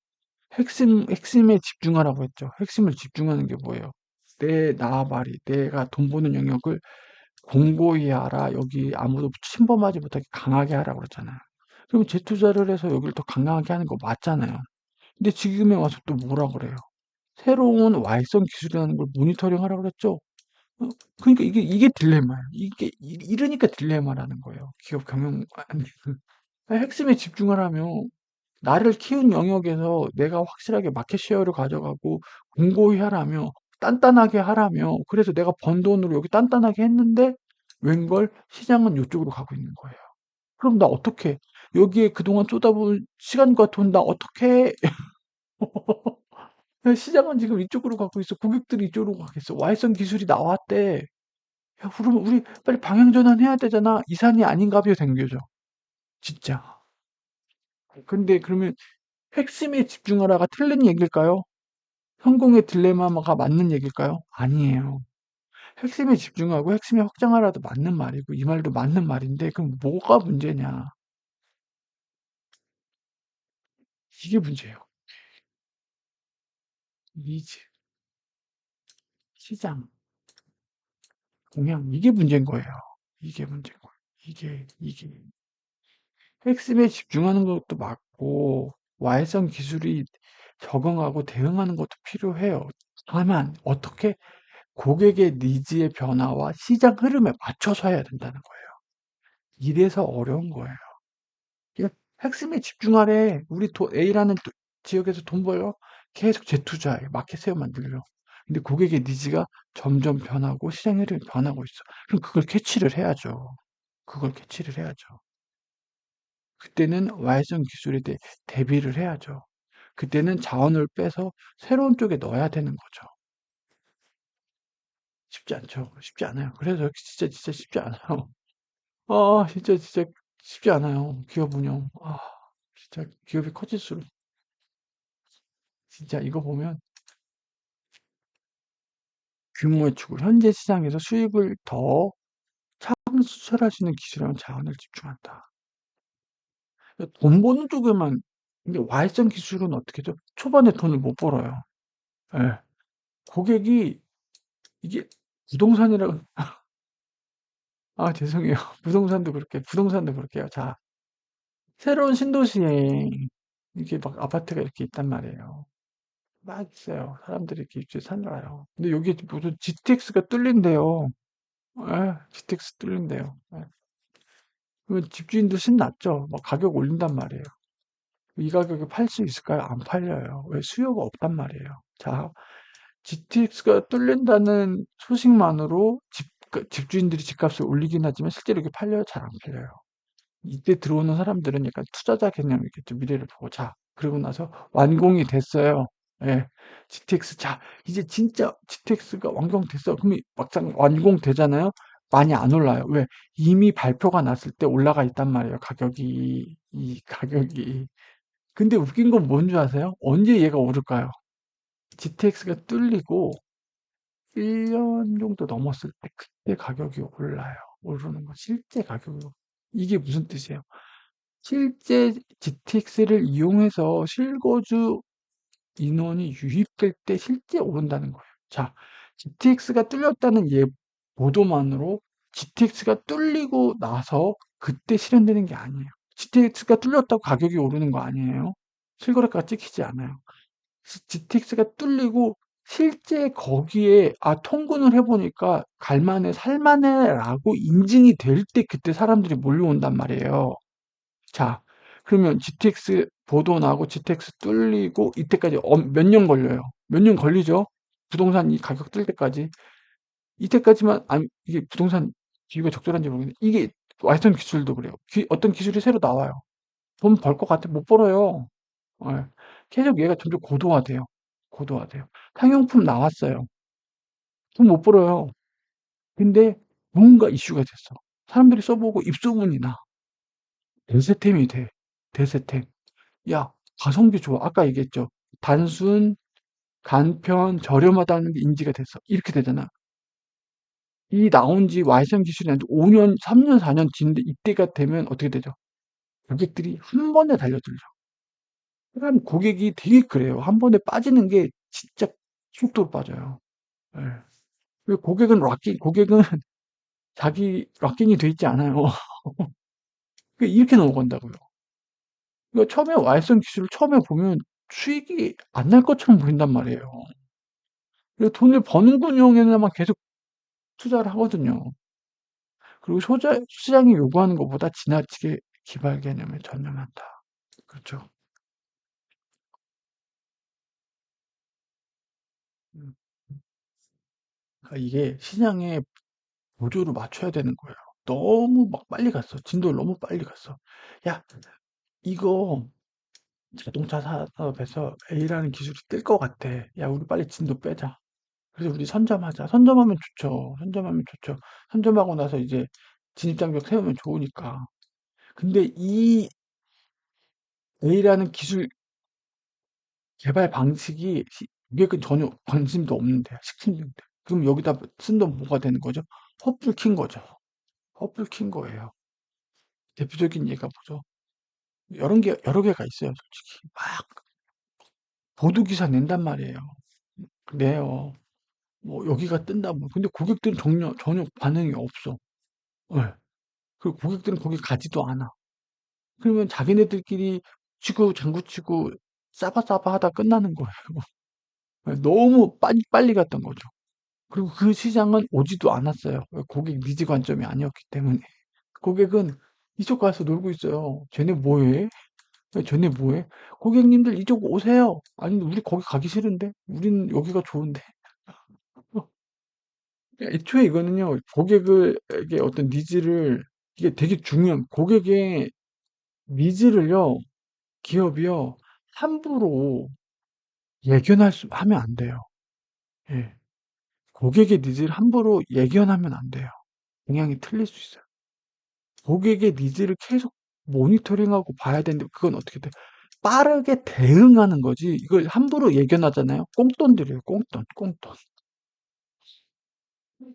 S1: 핵심에 집중하라고 했죠. 핵심을 집중하는 게 뭐예요? 내 나발이 내가 돈 버는 영역을 공고히 하라. 여기 아무도 침범하지 못하게 강하게 하라고 그랬잖아요. 그럼 재투자를 해서 여기를 더 강하게 하는 거 맞잖아요. 근데 지금에 와서 또 뭐라 그래요? 새로운 Y성 기술이라는 걸 모니터링 하라고 그랬죠. 어, 그러니까 이게 딜레마예요. 이러니까 딜레마라는 거예요. 기업 경영 아니, 핵심에 집중하라며 나를 키운 영역에서 내가 확실하게 마켓 쉐어를 가져가고 공고히 하라며 단단하게 하라며 그래서 내가 번 돈으로 여기 단단하게 했는데 웬걸 시장은 이쪽으로 가고 있는 거예요. 그럼 나 어떻게 여기에 그동안 쏟아부은 시간과 돈 나 어떻게 시장은 지금 이쪽으로 가고 있어. 고객들이 이쪽으로 가겠어. Y선 기술이 나왔대. 야, 그러면 우리 빨리 방향 전환해야 되잖아. 이산이 아닌가벼 생겨져. 진짜. 근데 그러면 핵심에 집중하라가 틀린 얘기일까요? 성공의 딜레마가 맞는 얘기일까요? 아니에요. 핵심에 집중하고 핵심에 확장하라도 맞는 말이고 이 말도 맞는 말인데 그럼 뭐가 문제냐? 이게 문제예요. 니즈, 시장, 동향 이게 문제인 거예요. 이게 문제인 거예요. 이게 핵심에 집중하는 것도 맞고 Y성 기술이 적응하고 대응하는 것도 필요해요. 다만 어떻게 고객의 니즈의 변화와 시장 흐름에 맞춰서 해야 된다는 거예요. 이래서 어려운 거예요. 그러니까 핵심에 집중하래. 우리 A라는 지역에서 돈 벌어. 계속 재투자해. 마켓 세어 만들려. 근데 고객의 니즈가 점점 변하고 시장 흐름이 변하고 있어. 그럼 그걸 캐치를 해야죠. 그걸 캐치를 해야죠. 그때는 Y성 기술에 대해 대비를 해야죠. 그때는 자원을 빼서 새로운 쪽에 넣어야 되는 거죠. 쉽지 않죠. 쉽지 않아요. 그래서 진짜 쉽지 않아요. 아, 진짜 쉽지 않아요. 기업 운영. 아, 진짜 기업이 커질수록 진짜 이거 보면 규모의 축을 현재 시장에서 수익을 더 창출할 수 있는 기술에만 자원을 집중한다. 돈 버는 쪽에만 근데 Y성 기술은 어떻게 죠 초반에 돈을 못 벌어요. 예. 고객이 이게 부동산이라 아 죄송해요. 부동산도 그렇게요. 자, 새로운 신도시에 이게 막 아파트가 이렇게 있단 말이에요. 막 있어요. 사람들이 이렇게 입주해 살아요. 근데 여기 무슨 GTX가 뚫린대요. 예, GTX 뚫린대요. 예. 그러면 집주인도 신났죠. 막 가격 올린단 말이에요. 이 가격에 팔 수 있을까요? 안 팔려요. 왜? 수요가 없단 말이에요. 자, GTX가 뚫린다는 소식만으로 집주인들이 집값을 올리긴 하지만 실제로 이게 팔려요? 잘 안 팔려요. 이때 들어오는 사람들은 약간 투자자 개념이겠죠. 미래를 보고. 자, 그러고 나서 완공이 됐어요. 예. GTX. 자, 이제 진짜 GTX가 완공됐어. 그럼 막상 완공되잖아요. 많이 안 올라요. 왜? 이미 발표가 났을 때 올라가 있단 말이에요. 이 가격이. 근데 웃긴 건 뭔 줄 아세요? 언제 얘가 오를까요? GTX가 뚫리고 1년 정도 넘었을 때 그때 가격이 올라요. 오르는 거. 실제 가격이. 이게 무슨 뜻이에요? 실제 GTX를 이용해서 실거주 인원이 유입될 때 실제 오른다는 거예요. 자, GTX가 뚫렸다는 보도만으로 GTX가 뚫리고 나서 그때 실현되는 게 아니에요. GTX가 뚫렸다고 가격이 오르는 거 아니에요. 실거래가가 찍히지 않아요. GTX가 뚫리고 실제 거기에 통근을 해보니까 갈만해, 살만해라고 인증이 될 때 그때 사람들이 몰려온단 말이에요. 자, 그러면 GTX 보도 나고 GTX 뚫리고 이때까지 몇 년 걸려요. 몇 년 걸리죠? 부동산 이 가격 뜰 때까지. 이때까지만, 아니, 이게 부동산 비유가 적절한지 모르겠는데, 이게 와이턴 기술도 그래요. 어떤 기술이 새로 나와요. 돈 벌 것 같아? 못 벌어요. 예. 계속 얘가 점점 고도화돼요. 고도화돼요. 상용품 나왔어요. 돈 못 벌어요. 근데 뭔가 이슈가 됐어. 사람들이 써보고 입소문이 나. 대세템이 돼. 대세템. 야, 가성비 좋아. 아까 얘기했죠. 단순, 간편, 저렴하다는 게 인지가 됐어. 이렇게 되잖아. 이 나온 지 와이성 기술이 한 5년, 3년, 4년 뒤인데 이때가 되면 어떻게 되죠? 고객들이 한 번에 달려들죠. 그럼 고객이 되게 그래요. 한 번에 빠지는 게 진짜 속도로 빠져요. 예. 왜 고객은 자기 락인이 돼 있지 않아요. 이렇게 넘어간다고요. 그러니까 처음에 와이성 기술을 처음에 보면 수익이 안 날 것처럼 보인단 말이에요. 그래서 돈을 버는 군용에만 계속 투자를 하거든요. 그리고 시장이 요구하는 것보다 지나치게 기발 개념에 전념한다. 그렇죠. 음. 그러니까 이게 시장에 보조를 맞춰야 되는 거예요. 너무 막 빨리 갔어. 진도를 너무 빨리 갔어. 야, 이거 자동차 산업에서 A라는 기술이 뜰 것 같아. 야, 우리 빨리 진도 빼자. 그래서 우리 선점하자. 선점하면 좋죠. 선점하면 좋죠. 선점하고 나서 이제 진입장벽 세우면 좋으니까. 근데 이 A라는 기술 개발 방식이 고객은 전혀 관심도 없는데, 시키는데. 그럼 여기다 쓴 돈 뭐가 되는 거죠? 헛불 킨 거죠. 헛불 킨 거예요. 대표적인 예가 뭐죠? 여러 개가 있어요, 솔직히. 막, 보도기사 낸단 말이에요. 내요. 뭐, 여기가 뜬다, 뭐. 근데 고객들은 전혀 반응이 없어. 예. 그리고 고객들은 거기 가지도 않아. 그러면 자기네들끼리 치고, 장구치고, 싸바싸바 하다 끝나는 거예요. 너무 빨리 갔던 거죠. 그리고 그 시장은 오지도 않았어요. 고객 니즈 관점이 아니었기 때문에. 고객은 이쪽 가서 놀고 있어요. 쟤네 뭐해? 쟤네 뭐해? 고객님들 이쪽 오세요. 아니, 우리 거기 가기 싫은데? 우린 여기가 좋은데. 애초에 이거는요, 고객에게 어떤 니즈를, 이게 되게 중요한, 고객의 니즈를요, 기업이요, 함부로 하면 안 돼요. 예. 고객의 니즈를 함부로 예견하면 안 돼요. 방향이 틀릴 수 있어요. 고객의 니즈를 계속 모니터링하고 봐야 되는데 그건 어떻게 돼? 빠르게 대응하는 거지. 이걸 함부로 예견하잖아요. 꽁돈 들여요. 꽁돈, 꽁돈.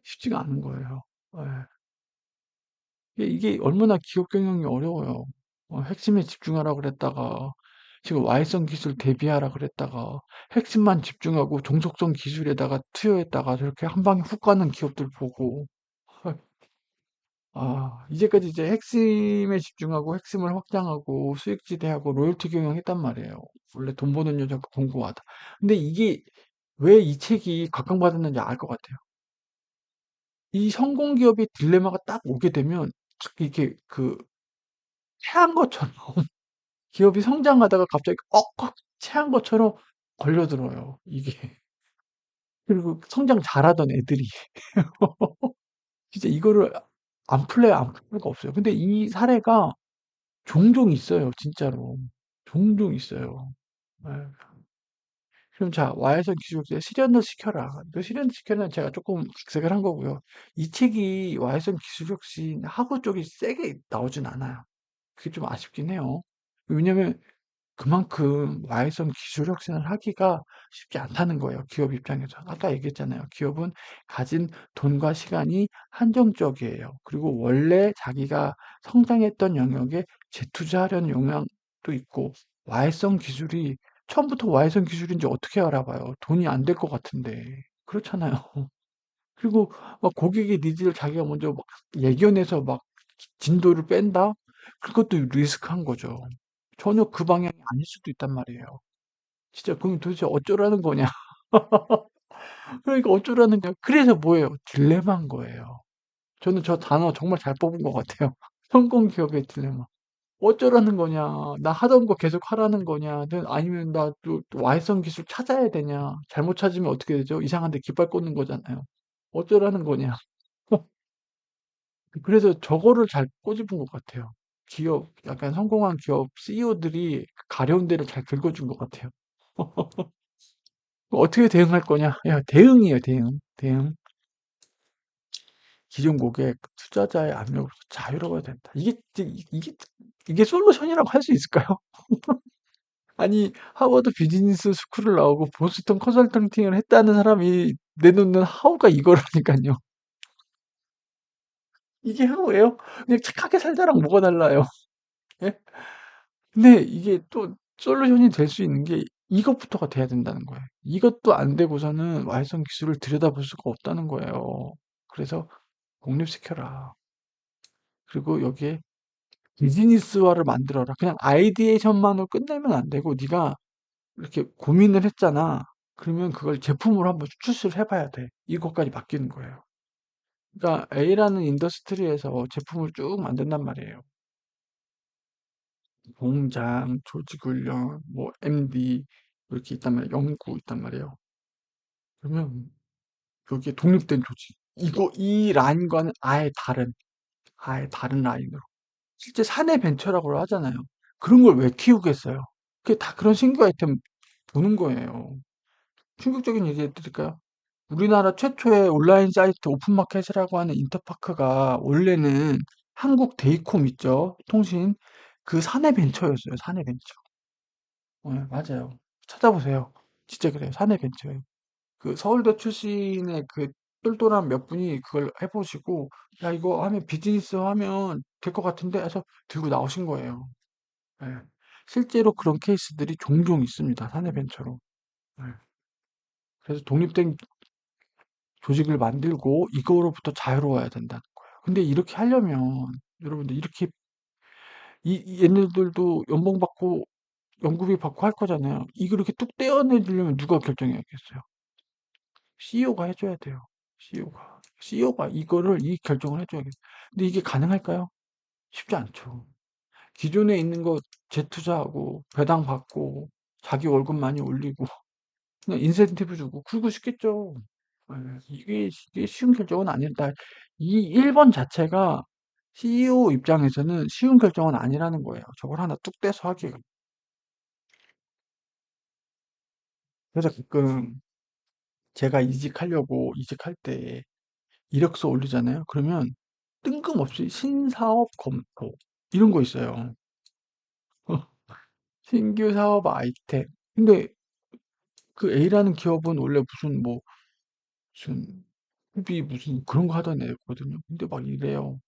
S1: 쉽지가 않은 거예요. 예. 이게 얼마나 기업 경영이 어려워요. 핵심에 집중하라 그랬다가 지금 와해성 기술 대비하라 그랬다가 핵심만 집중하고 종속성 기술에다가 투여했다가 저렇게 한 방에 훅 가는 기업들 보고 이제까지 이제 핵심에 집중하고 핵심을 확장하고 수익지대하고 로열티 경영했단 말이에요. 원래 돈 버는 여자가 공고하다. 근데 이게 왜 이 책이 각광받았는지 알 것 같아요. 이 성공 기업의 딜레마가 딱 오게 되면 이렇게 체한 것처럼 기업이 성장하다가 갑자기 체한 것처럼 걸려들어요. 이게. 그리고 성장 잘하던 애들이 진짜 이거를 안 풀 수가 없어요. 근데 이 사례가 종종 있어요, 진짜로. 종종 있어요. 예. 그럼 자, 와해성 기술에 실현을 시켜라. 그 실현 시켜는 제가 조금 각색을 한 거고요. 이 책이 와해성 기술 혁신 하고 쪽이 세게 나오진 않아요. 그게 좀 아쉽긴 해요. 왜냐면 그만큼 와해성 기술 혁신을 하기가 쉽지 않다는 거예요, 기업 입장에서. 아까 얘기했잖아요. 기업은 가진 돈과 시간이 한정적이에요. 그리고 원래 자기가 성장했던 영역에 재투자하려는 영향도 있고, 와해성 기술이 처음부터 와해성 기술인지 어떻게 알아봐요? 돈이 안 될 것 같은데. 그렇잖아요. 그리고 막 고객의 니즈를 자기가 먼저 막 예견해서 막 진도를 뺀다? 그것도 리스크한 거죠. 전혀 그 방향이 아닐 수도 있단 말이에요. 진짜 그럼 도대체 어쩌라는 거냐? 그러니까 어쩌라는 거야. 그래서 뭐예요? 딜레마인 거예요. 저는 저 단어 정말 잘 뽑은 것 같아요. 성공 기업의 딜레마. 어쩌라는 거냐? 나 하던 거 계속 하라는 거냐? 아니면 나 또 와해성 기술 찾아야 되냐? 잘못 찾으면 어떻게 되죠? 이상한 데 깃발 꽂는 거잖아요. 어쩌라는 거냐? 그래서 저거를 잘 꼬집은 것 같아요. 기업, 약간 성공한 기업 CEO들이 가려운 데를 잘 긁어준 것 같아요. 어떻게 대응할 거냐? 야, 대응이에요, 대응. 대응. 기존 고객, 투자자의 압력으로서 자유로워야 된다. 이게 솔루션이라고 할 수 있을까요? 아니, 하버드 비즈니스 스쿨을 나오고 보스턴 컨설팅을 했다는 사람이 내놓는 하우가 이거라니까요. 이게 하우예요? 그냥 착하게 살자랑 뭐가 달라요? 예? 근데 이게 또 솔루션이 될 수 있는 게 이것부터가 돼야 된다는 거예요. 이것도 안 되고서는 와해성 기술을 들여다볼 수가 없다는 거예요. 그래서 독립시켜라. 그리고 여기에 비즈니스화를 만들어라. 그냥 아이디에이션만으로 끝내면 안 되고 네가 이렇게 고민을 했잖아. 그러면 그걸 제품으로 한번 출시를 해봐야 돼. 이것까지 바뀌는 거예요. 그러니까 A라는 인더스트리에서 제품을 쭉 만든단 말이에요. 공장, 조직훈련, 뭐 MD 이렇게 있단 말이에요. 연구 있단 말이에요. 그러면 여기에 독립된 조직. 이 라인과는 아예 다른 라인으로. 실제 사내 벤처라고 하잖아요. 그런 걸 왜 키우겠어요? 그게 다 그런 신규 아이템 보는 거예요. 충격적인 얘기 해드릴까요? 우리나라 최초의 온라인 사이트 오픈마켓이라고 하는 인터파크가 원래는 한국 데이콤 있죠? 통신. 그 사내 벤처였어요. 사내 벤처. 맞아요. 찾아보세요. 진짜 그래요. 사내 벤처예요. 그 서울대 출신의 그 똘똘한 몇 분이 그걸 해보시고, 야, 이거 하면 비즈니스 하면 될 것 같은데 해서 들고 나오신 거예요. 예. 실제로 그런 케이스들이 종종 있습니다. 사내 벤처로. 예. 그래서 독립된 조직을 만들고 이거로부터 자유로워야 된다는 거예요. 근데 이렇게 하려면 여러분들 이렇게 얘네들도 연봉 받고 연구비 받고 할 거잖아요. 이거 이렇게 뚝 떼어내주려면 누가 결정해야겠어요? CEO가 해줘야 돼요. CEO가. CEO가 이거를 이 결정을 해줘야겠어요. 근데 이게 가능할까요? 쉽지 않죠. 기존에 있는 거 재투자하고 배당 받고 자기 월급 많이 올리고 그냥 인센티브 주고 그러고 싶겠죠. 이게 쉬운 결정은 아니다. 이 1번 자체가 CEO 입장에서는 쉬운 결정은 아니라는 거예요. 저걸 하나 뚝 떼서 하기가. 그래서 가끔 제가 이직하려고 이직할 때 이력서 올리잖아요. 그러면 뜬금없이 신사업 검토 이런 거 있어요. 신규 사업 아이템. 근데 그 A라는 기업은 원래 무슨 후비 무슨 그런 거 하던 애거든요. 근데 막 이래요.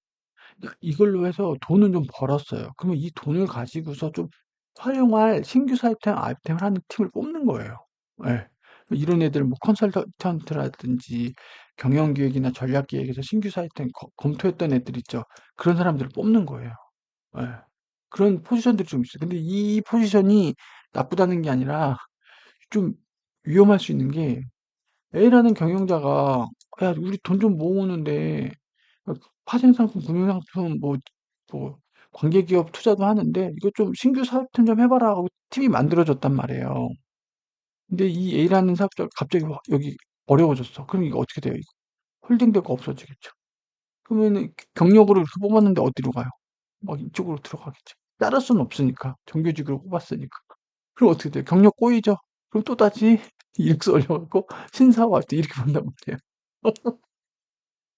S1: 이걸로 해서 돈은 좀 벌었어요. 그러면 이 돈을 가지고서 좀 활용할 신규 사이템 아이템을 하는 팀을 뽑는 거예요. 예. 이런 애들 뭐 컨설턴트라든지 경영기획이나 전략기획에서 신규 사이템 검토했던 애들 있죠. 그런 사람들을 뽑는 거예요. 예. 그런 포지션들이 좀 있어요. 근데 이 포지션이 나쁘다는 게 아니라 좀 위험할 수 있는 게 A라는 경영자가 야, 우리 돈 좀 모으는데 파생상품, 금융상품 뭐 관계기업 투자도 하는데 이거 좀 신규 사업팀 좀 해봐라 하고 팀이 만들어졌단 말이에요. 근데 이 A라는 사업자가 갑자기 여기 어려워졌어. 그럼 이거 어떻게 돼요? 이거 홀딩되고 없어지겠죠. 그러면은 경력으로 이렇게 뽑았는데 어디로 가요? 막 이쪽으로 들어가겠죠. 따를 수는 없으니까 정규직으로 뽑았으니까. 그럼 어떻게 돼요? 경력 꼬이죠. 그럼 또다시 이력서 올려갖고 신사업 할때 이렇게 본단 말이에요.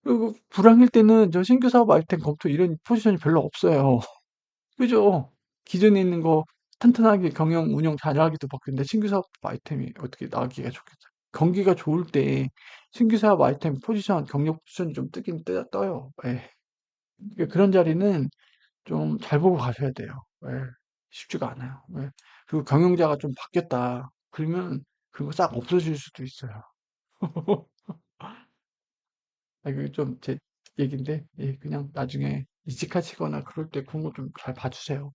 S1: 그리고 불황일 때는 저 신규 사업 아이템 검토 이런 포지션이 별로 없어요. 그죠? 기존에 있는 거 탄탄하게 경영 운영 잘하기도 바쁜데 신규 사업 아이템이 어떻게 나가기가 좋겠어요. 경기가 좋을 때 신규 사업 아이템 포지션, 경력 포지션이 좀 뜨긴 떠요. 예. 그러니까 그런 자리는 좀 잘 보고 가셔야 돼요. 예. 쉽지가 않아요. 예. 그리고 경영자가 좀 바뀌었다. 그러면 그거 싹 없어질 수도 있어요. 아, 이거 좀 제 얘기인데, 예, 그냥 나중에 이직하시거나 그럴 때 그런 거 좀 잘 봐주세요.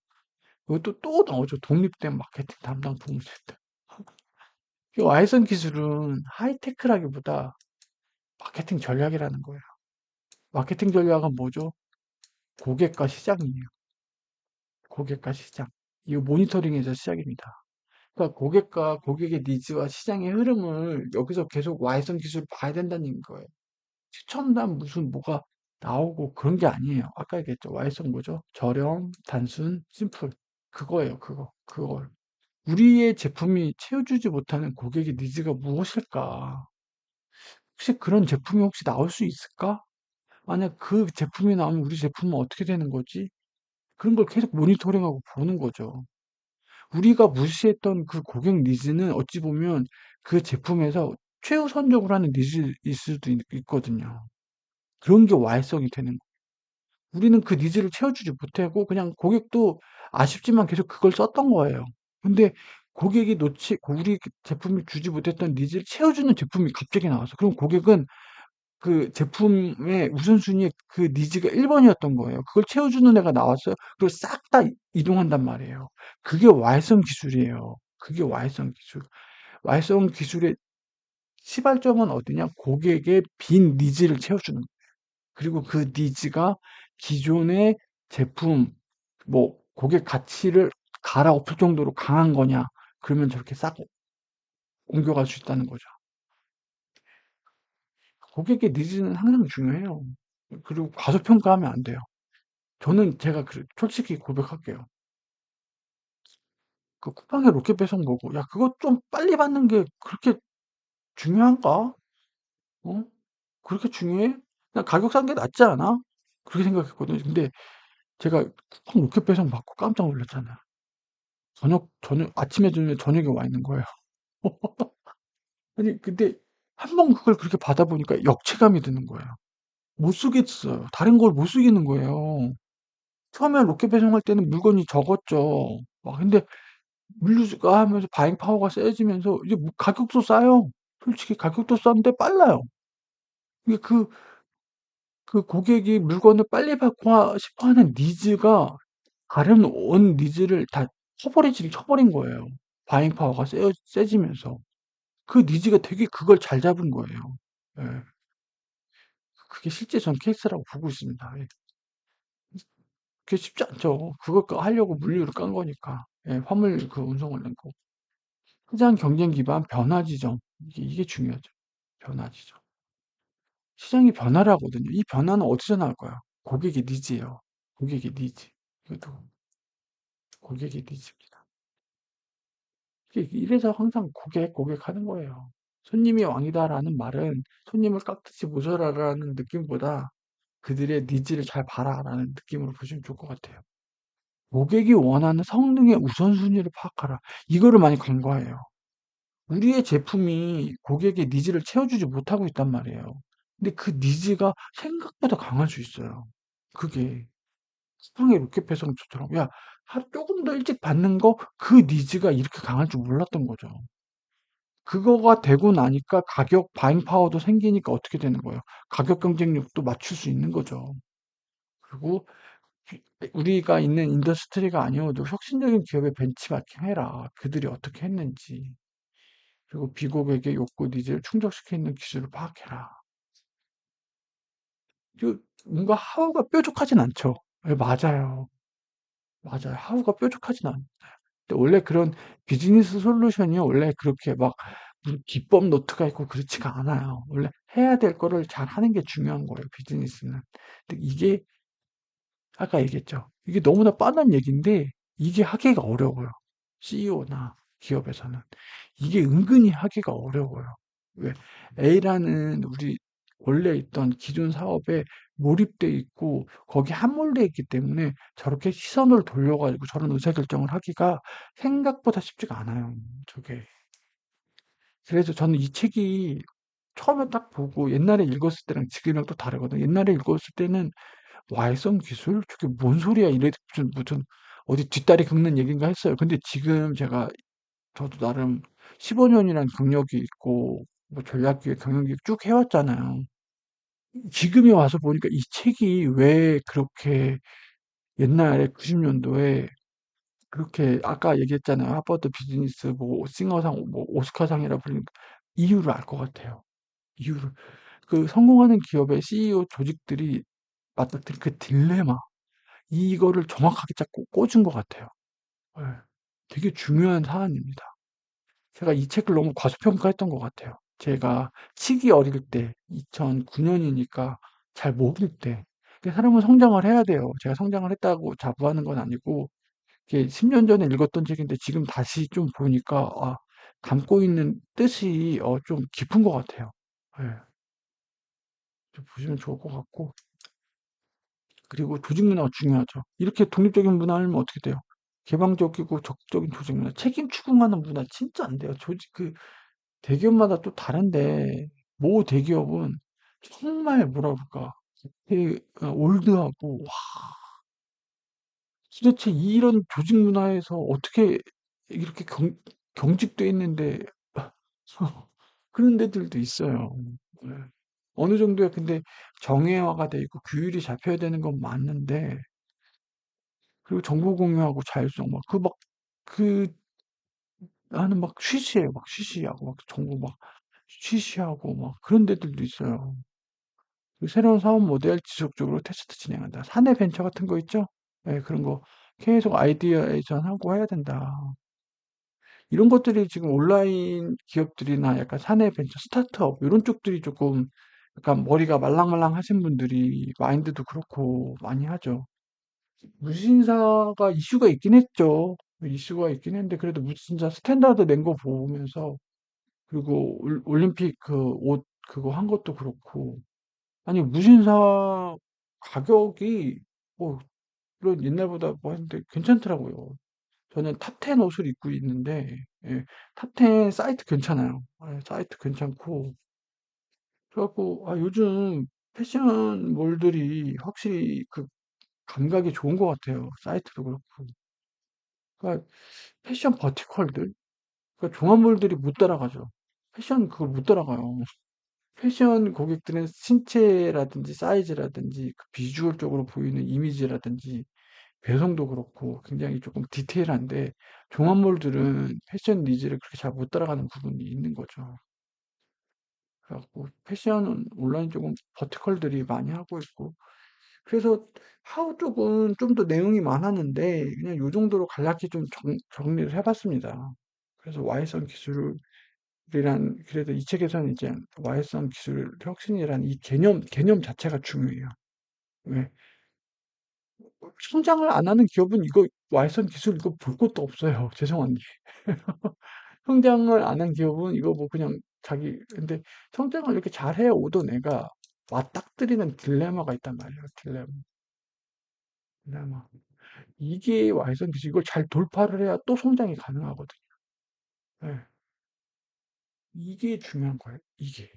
S1: 그것도 또 나오죠. 독립된 마케팅 담당 부문센터. 이 와이선 기술은 하이테크라기보다 마케팅 전략이라는 거예요. 마케팅 전략은 뭐죠? 고객과 시장이에요. 고객과 시장. 이거 모니터링에서 시작입니다. 그러니까 고객과 고객의 니즈와 시장의 흐름을 여기서 계속 와이선 기술을 봐야 된다는 거예요. 최첨단 무슨 뭐가 나오고 그런 게 아니에요. 아까 얘기했죠. 와이선 뭐죠? 저렴, 단순, 심플. 그거예요. 그걸. 우리의 제품이 채워주지 못하는 고객의 니즈가 무엇일까? 혹시 그런 제품이 혹시 나올 수 있을까? 만약 그 제품이 나오면 우리 제품은 어떻게 되는 거지? 그런 걸 계속 모니터링하고 보는 거죠. 우리가 무시했던 그 고객 니즈는 어찌 보면 그 제품에서 최우선적으로 하는 니즈일 수도 있거든요. 그런 게 와이성이 되는 거예요. 우리는 그 니즈를 채워주지 못하고 그냥 고객도 아쉽지만 계속 그걸 썼던 거예요. 근데 고객이 우리 제품이 주지 못했던 니즈를 채워주는 제품이 갑자기 나왔어. 그럼 고객은 그 제품의 우선순위에 그 니즈가 1번이었던 거예요. 그걸 채워주는 애가 나왔어요. 그걸 싹 다 이동한단 말이에요. 그게 와이성 기술이에요. 그게 와이성 기술. 와이성 기술의 시발점은 어디냐? 고객의 빈 니즈를 채워주는 거예요. 그리고 그 니즈가 기존의 제품, 뭐, 고객 가치를 갈아엎을 정도로 강한 거냐? 그러면 저렇게 싹 옮겨갈 수 있다는 거죠. 고객의 니즈는 항상 중요해요. 그리고 과소평가하면 안 돼요. 저는 제가 솔직히 고백할게요. 그 쿠팡의 로켓 배송 보고, 야, 그거 좀 빨리 받는 게 그렇게 중요한가? 어? 그렇게 중요해? 그냥 가격 싼 게 낫지 않아? 그렇게 생각했거든요. 근데 제가 쿠팡 로켓 배송 받고 깜짝 놀랐잖아요. 아침에 주면 저녁에 와 있는 거예요. 아니, 근데 한 번 그걸 그렇게 받아보니까 역체감이 드는 거예요. 못 쓰겠어요. 다른 걸 못 쓰겠는 거예요. 처음에 로켓 배송할 때는 물건이 적었죠. 막, 근데 물류가 하면서 바잉 파워가 세지면서 이제 가격도 싸요. 솔직히 가격도 싼데 빨라요. 이게 그 고객이 물건을 빨리 받고 싶어 하는 니즈가 다른 온 니즈를 다 쳐버린 거예요. 바잉 파워가 세지면서. 그 니즈가 되게 그걸 잘 잡은 거예요. 예. 그게 실제 전 케이스라고 보고 있습니다. 예. 그게 쉽지 않죠. 그거 하려고 물류를 깐 거니까. 예, 화물 그 운송을 낸 거. 시장 경쟁 기반 변화 지점. 이게 중요하죠. 변화 지점. 시장이 변화를 하거든요. 이 변화는 어디서 나올까요? 고객의 니즈예요. 고객의 니즈. 이것도 고객의 니즈입니다. 이래서 항상 고객 하는 거예요. 손님이 왕이다라는 말은 손님을 깍듯이 모셔라라는 느낌보다 그들의 니즈를 잘 봐라라는 느낌으로 보시면 좋을 것 같아요. 고객이 원하는 성능의 우선순위를 파악하라. 이거를 많이 간과해요. 우리의 제품이 고객의 니즈를 채워주지 못하고 있단 말이에요. 근데 그 니즈가 생각보다 강할 수 있어요. 그게 쿠팡의 로켓 배송처럼 야, 조금 더 일찍 받는 거 그 니즈가 이렇게 강할 줄 몰랐던 거죠. 그거가 되고 나니까 가격 바잉 파워도 생기니까 어떻게 되는 거예요? 가격 경쟁력도 맞출 수 있는 거죠. 그리고 우리가 있는 인더스트리가 아니어도 혁신적인 기업의 벤치마킹 해라. 그들이 어떻게 했는지. 그리고 비고객의 욕구 니즈를 충족시켜 있는 기술을 파악해라. 뭔가 하우가 뾰족하진 않죠. 예, 맞아요. 맞아요. 하우가 뾰족하진 않아요. 근데 원래 그런 비즈니스 솔루션이 원래 그렇게 막 무슨 기법 노트가 있고 그렇지가 않아요. 원래 해야 될 거를 잘 하는 게 중요한 거예요, 비즈니스는. 근데 이게 아까 얘기했죠. 이게 너무나 뻔한 얘기인데 이게 하기가 어려워요. CEO나 기업에서는. 이게 은근히 하기가 어려워요. 왜? A라는 우리 원래 있던 기존 사업에 몰입돼 있고 거기에 함몰돼 있기 때문에 저렇게 시선을 돌려 가지고 저런 의사결정을 하기가 생각보다 쉽지가 않아요, 저게. 그래서 저는 이 책이 처음에 딱 보고 옛날에 읽었을 때랑 지금이랑 또 다르거든요. 옛날에 읽었을 때는 와해성 기술? 저게 뭔 소리야? 이래 무슨 어디 뒷다리 긁는 얘기인가 했어요. 근데 지금 제가 저도 나름 15년이란 경력이 있고 뭐 전략기획, 경영기획 쭉 해왔잖아요. 지금에 와서 보니까 이 책이 왜 그렇게 옛날에 90년도에 그렇게 아까 얘기했잖아요. 하버드 비즈니스 뭐 싱어상 뭐 오스카상이라 부르는 이유를 알 것 같아요. 이유를. 그 성공하는 기업의 CEO 조직들이 맞닥뜨린 그 딜레마 이거를 정확하게 잡고 꽂은 것 같아요. 예. 되게 중요한 사안입니다. 제가 이 책을 너무 과소평가했던 것 같아요. 제가 치기 어릴 때, 2009년이니까 잘 모를 때. 사람은 성장을 해야 돼요. 제가 성장을 했다고 자부하는 건 아니고, 이게 10년 전에 읽었던 책인데 지금 다시 좀 보니까, 아, 담고 있는 뜻이 좀 깊은 것 같아요. 예, 좀 보시면 좋을 것 같고. 그리고 조직 문화가 중요하죠. 이렇게 독립적인 문화면 어떻게 돼요? 개방적이고 적극적인 조직 문화, 책임 추궁하는 문화 진짜 안 돼요. 조직 대기업마다 또 다른데 모 대기업은 정말 뭐라 그럴까 되게 올드하고 와, 도대체 이런 조직 문화에서 어떻게 이렇게 경직돼 있는데 그런 데들도 있어요. 네. 어느 정도야 근데 정예화가 돼 있고 규율이 잡혀야 되는 건 맞는데 그리고 정보 공유하고 자율성 막 그 나는 막 쉬쉬해요. 막 쉬쉬하고 막 정보 막 쉬쉬하고 막 그런 데들도 있어요. 그 새로운 사업 모델 지속적으로 테스트 진행한다. 사내 벤처 같은 거 있죠? 예, 그런 거 계속 아이디어에이션 하고 해야 된다. 이런 것들이 지금 온라인 기업들이나 약간 사내 벤처 스타트업 이런 쪽들이 조금 약간 머리가 말랑말랑 하신 분들이 마인드도 그렇고 많이 하죠. 무신사가 이슈가 있긴 했죠. 이슈가 있긴 했는데 그래도 무신사 스탠다드 낸 거 보면서 그리고 올림픽 그 옷 그거 한 것도 그렇고 아니 무신사 가격이 뭐 물론 옛날보다 뭐 했는데 괜찮더라고요. 저는 탑10 옷을 입고 있는데 예, 탑10 사이트 괜찮아요. 예, 사이트 괜찮고 그래갖고 아 요즘 패션몰들이 확실히 그 감각이 좋은 것 같아요. 사이트도 그렇고. 그러니까 패션 버티컬들, 그러니까 종합몰들이 못 따라가죠. 패션 그걸 못 따라가요. 패션 고객들은 신체라든지 사이즈라든지 그 비주얼적으로 보이는 이미지라든지 배송도 그렇고 굉장히 조금 디테일한데 종합몰들은 패션 니즈를 그렇게 잘 못 따라가는 부분이 있는 거죠. 그래갖고 패션은 온라인 쪽은 버티컬들이 많이 하고 있고 그래서 하우 쪽은 좀 더 내용이 많았는데 그냥 요 정도로 간략히 좀 정리를 해봤습니다. 그래서 와해성 기술이란 그래도 이 책에서는 이제 와해성 기술 혁신이란 이 개념 자체가 중요해요. 왜? 성장을 안 하는 기업은 이거 와해성 기술 이거 볼 것도 없어요. 죄송한데. 성장을 안 한 기업은 이거 뭐 그냥 자기 근데 성장을 이렇게 잘해 오던 애가 맞닥뜨리는 딜레마가 있단 말이에요. 딜레마. 이게 와해성 기술 이걸 잘 돌파를 해야 또 성장이 가능하거든요. 예. 이게 중요한 거예요. 이게.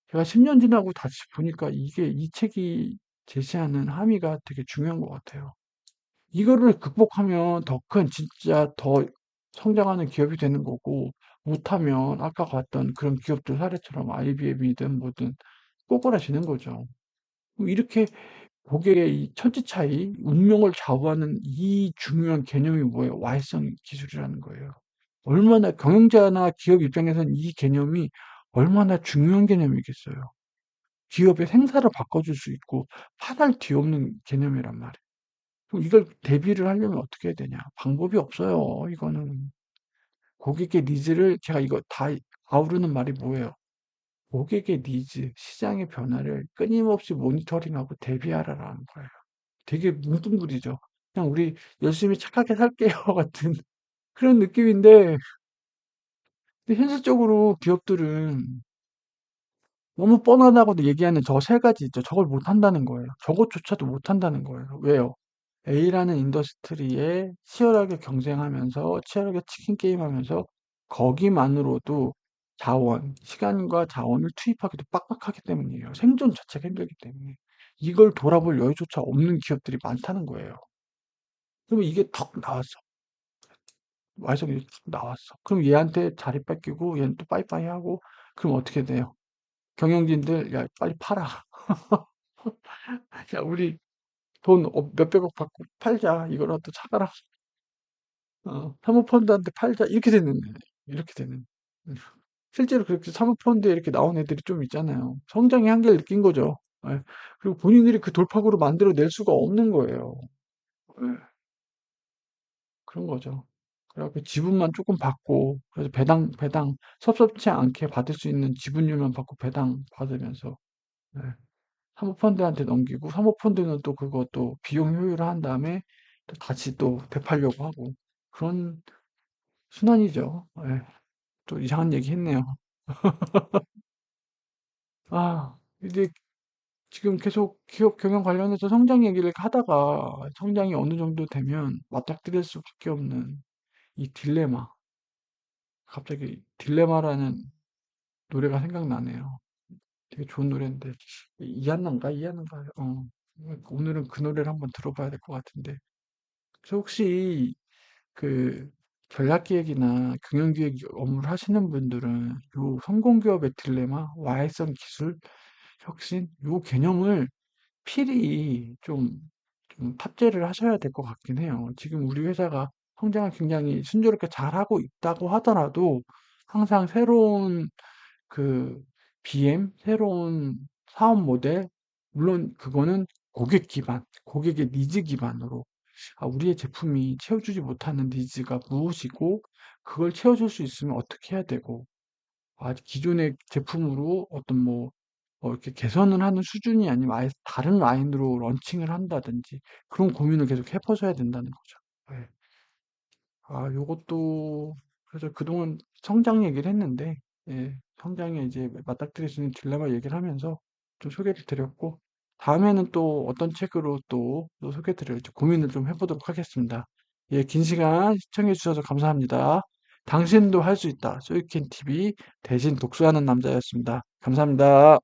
S1: 제가 10년 지나고 다시 보니까 이게 이 책이 제시하는 함의가 되게 중요한 것 같아요. 이거를 극복하면 더 큰 진짜 더 성장하는 기업이 되는 거고 못하면 아까 봤던 그런 기업들 사례처럼 IBM이든 뭐든 꼬꾸라지는 거죠. 이렇게 고객의 이 천지 차이, 운명을 좌우하는 이 중요한 개념이 뭐예요? 와해성 기술이라는 거예요. 얼마나 경영자나 기업 입장에서는 이 개념이 얼마나 중요한 개념이겠어요. 기업의 생사를 바꿔줄 수 있고 파날 뒤없는 개념이란 말이에요. 그럼 이걸 대비를 하려면 어떻게 해야 되냐? 방법이 없어요. 이거는 고객의 니즈를 제가 이거 다 아우르는 말이 뭐예요? 고객의 니즈, 시장의 변화를 끊임없이 모니터링하고 대비하라라는 거예요. 되게 뭉뚱그리죠. 그냥 우리 열심히 착하게 살게요 같은 그런 느낌인데 근데 현실적으로 기업들은 너무 뻔하다고도 얘기하는 저 세 가지 있죠. 저걸 못한다는 거예요. 저것조차도 못한다는 거예요. 왜요? A라는 인더스트리에 치열하게 경쟁하면서 치열하게 치킨 게임하면서 거기만으로도 시간과 자원을 투입하기도 빡빡하기 때문이에요. 생존 자체가 힘들기 때문에. 이걸 돌아볼 여유조차 없는 기업들이 많다는 거예요. 그러면 이게 턱 나왔어. 와이성이 툭 나왔어. 그럼 얘한테 자리 뺏기고 얘는 또 빠이빠이 하고 그럼 어떻게 돼요? 경영진들 야 빨리 팔아. 야 우리 돈 몇백억 받고 팔자. 이거라도 사가라. 사모펀드한테 팔자. 이렇게 되는 거예요. 이렇게 되는. 음. 실제로 그렇게 사모펀드에 이렇게 나온 애들이 좀 있잖아요. 성장의 한계를 느낀 거죠. 예. 그리고 본인들이 그 돌파구를 만들어낼 수가 없는 거예요. 예. 그런 거죠. 그래갖고 지분만 조금 받고, 그래서 배당, 섭섭치 않게 받을 수 있는 지분율만 받고 배당 받으면서, 예. 사모펀드한테 넘기고, 사모펀드는 또 그것도 비용 효율화 한 다음에 또 다시 또 되팔려고 하고, 그런 순환이죠. 예. 또 이상한 얘기 했네요. 이제 지금 계속 기업 경영 관련해서 성장 얘기를 하다가 성장이 어느 정도 되면 맞닥뜨릴 수밖에 없는 이 딜레마. 갑자기 딜레마라는 노래가 생각나네요. 되게 좋은 노래인데 이한나인가 이한나인가 오늘은 그 노래를 한번 들어봐야 될 것 같은데 혹시 그 전략기획이나 경영기획 업무를 하시는 분들은 요 성공기업의 딜레마, 와해성 기술, 혁신 요 개념을 필히 좀 탑재를 하셔야 될 것 같긴 해요. 지금 우리 회사가 성장을 굉장히 순조롭게 잘하고 있다고 하더라도 항상 새로운 그 BM, 새로운 사업 모델, 물론 그거는 고객 기반, 고객의 니즈 기반으로 우리의 제품이 채워주지 못하는 니즈가 무엇이고 그걸 채워줄 수 있으면 어떻게 해야 되고 기존의 제품으로 어떤 이렇게 개선을 하는 수준이 아니면 아예 다른 라인으로 런칭을 한다든지 그런 고민을 계속 해보셔야 된다는 거죠. 네. 요것도 그래서 그동안 성장 얘기를 했는데 예, 성장에 이제 맞닥뜨릴 수 있는 딜레마 얘기를 하면서 좀 소개를 드렸고 다음에는 또 어떤 책으로 또 소개 드릴지 고민을 좀 해보도록 하겠습니다. 예, 긴 시간 시청해 주셔서 감사합니다. 당신도 할 수 있다. 소유캔 TV 대신 독서하는 남자였습니다. 감사합니다.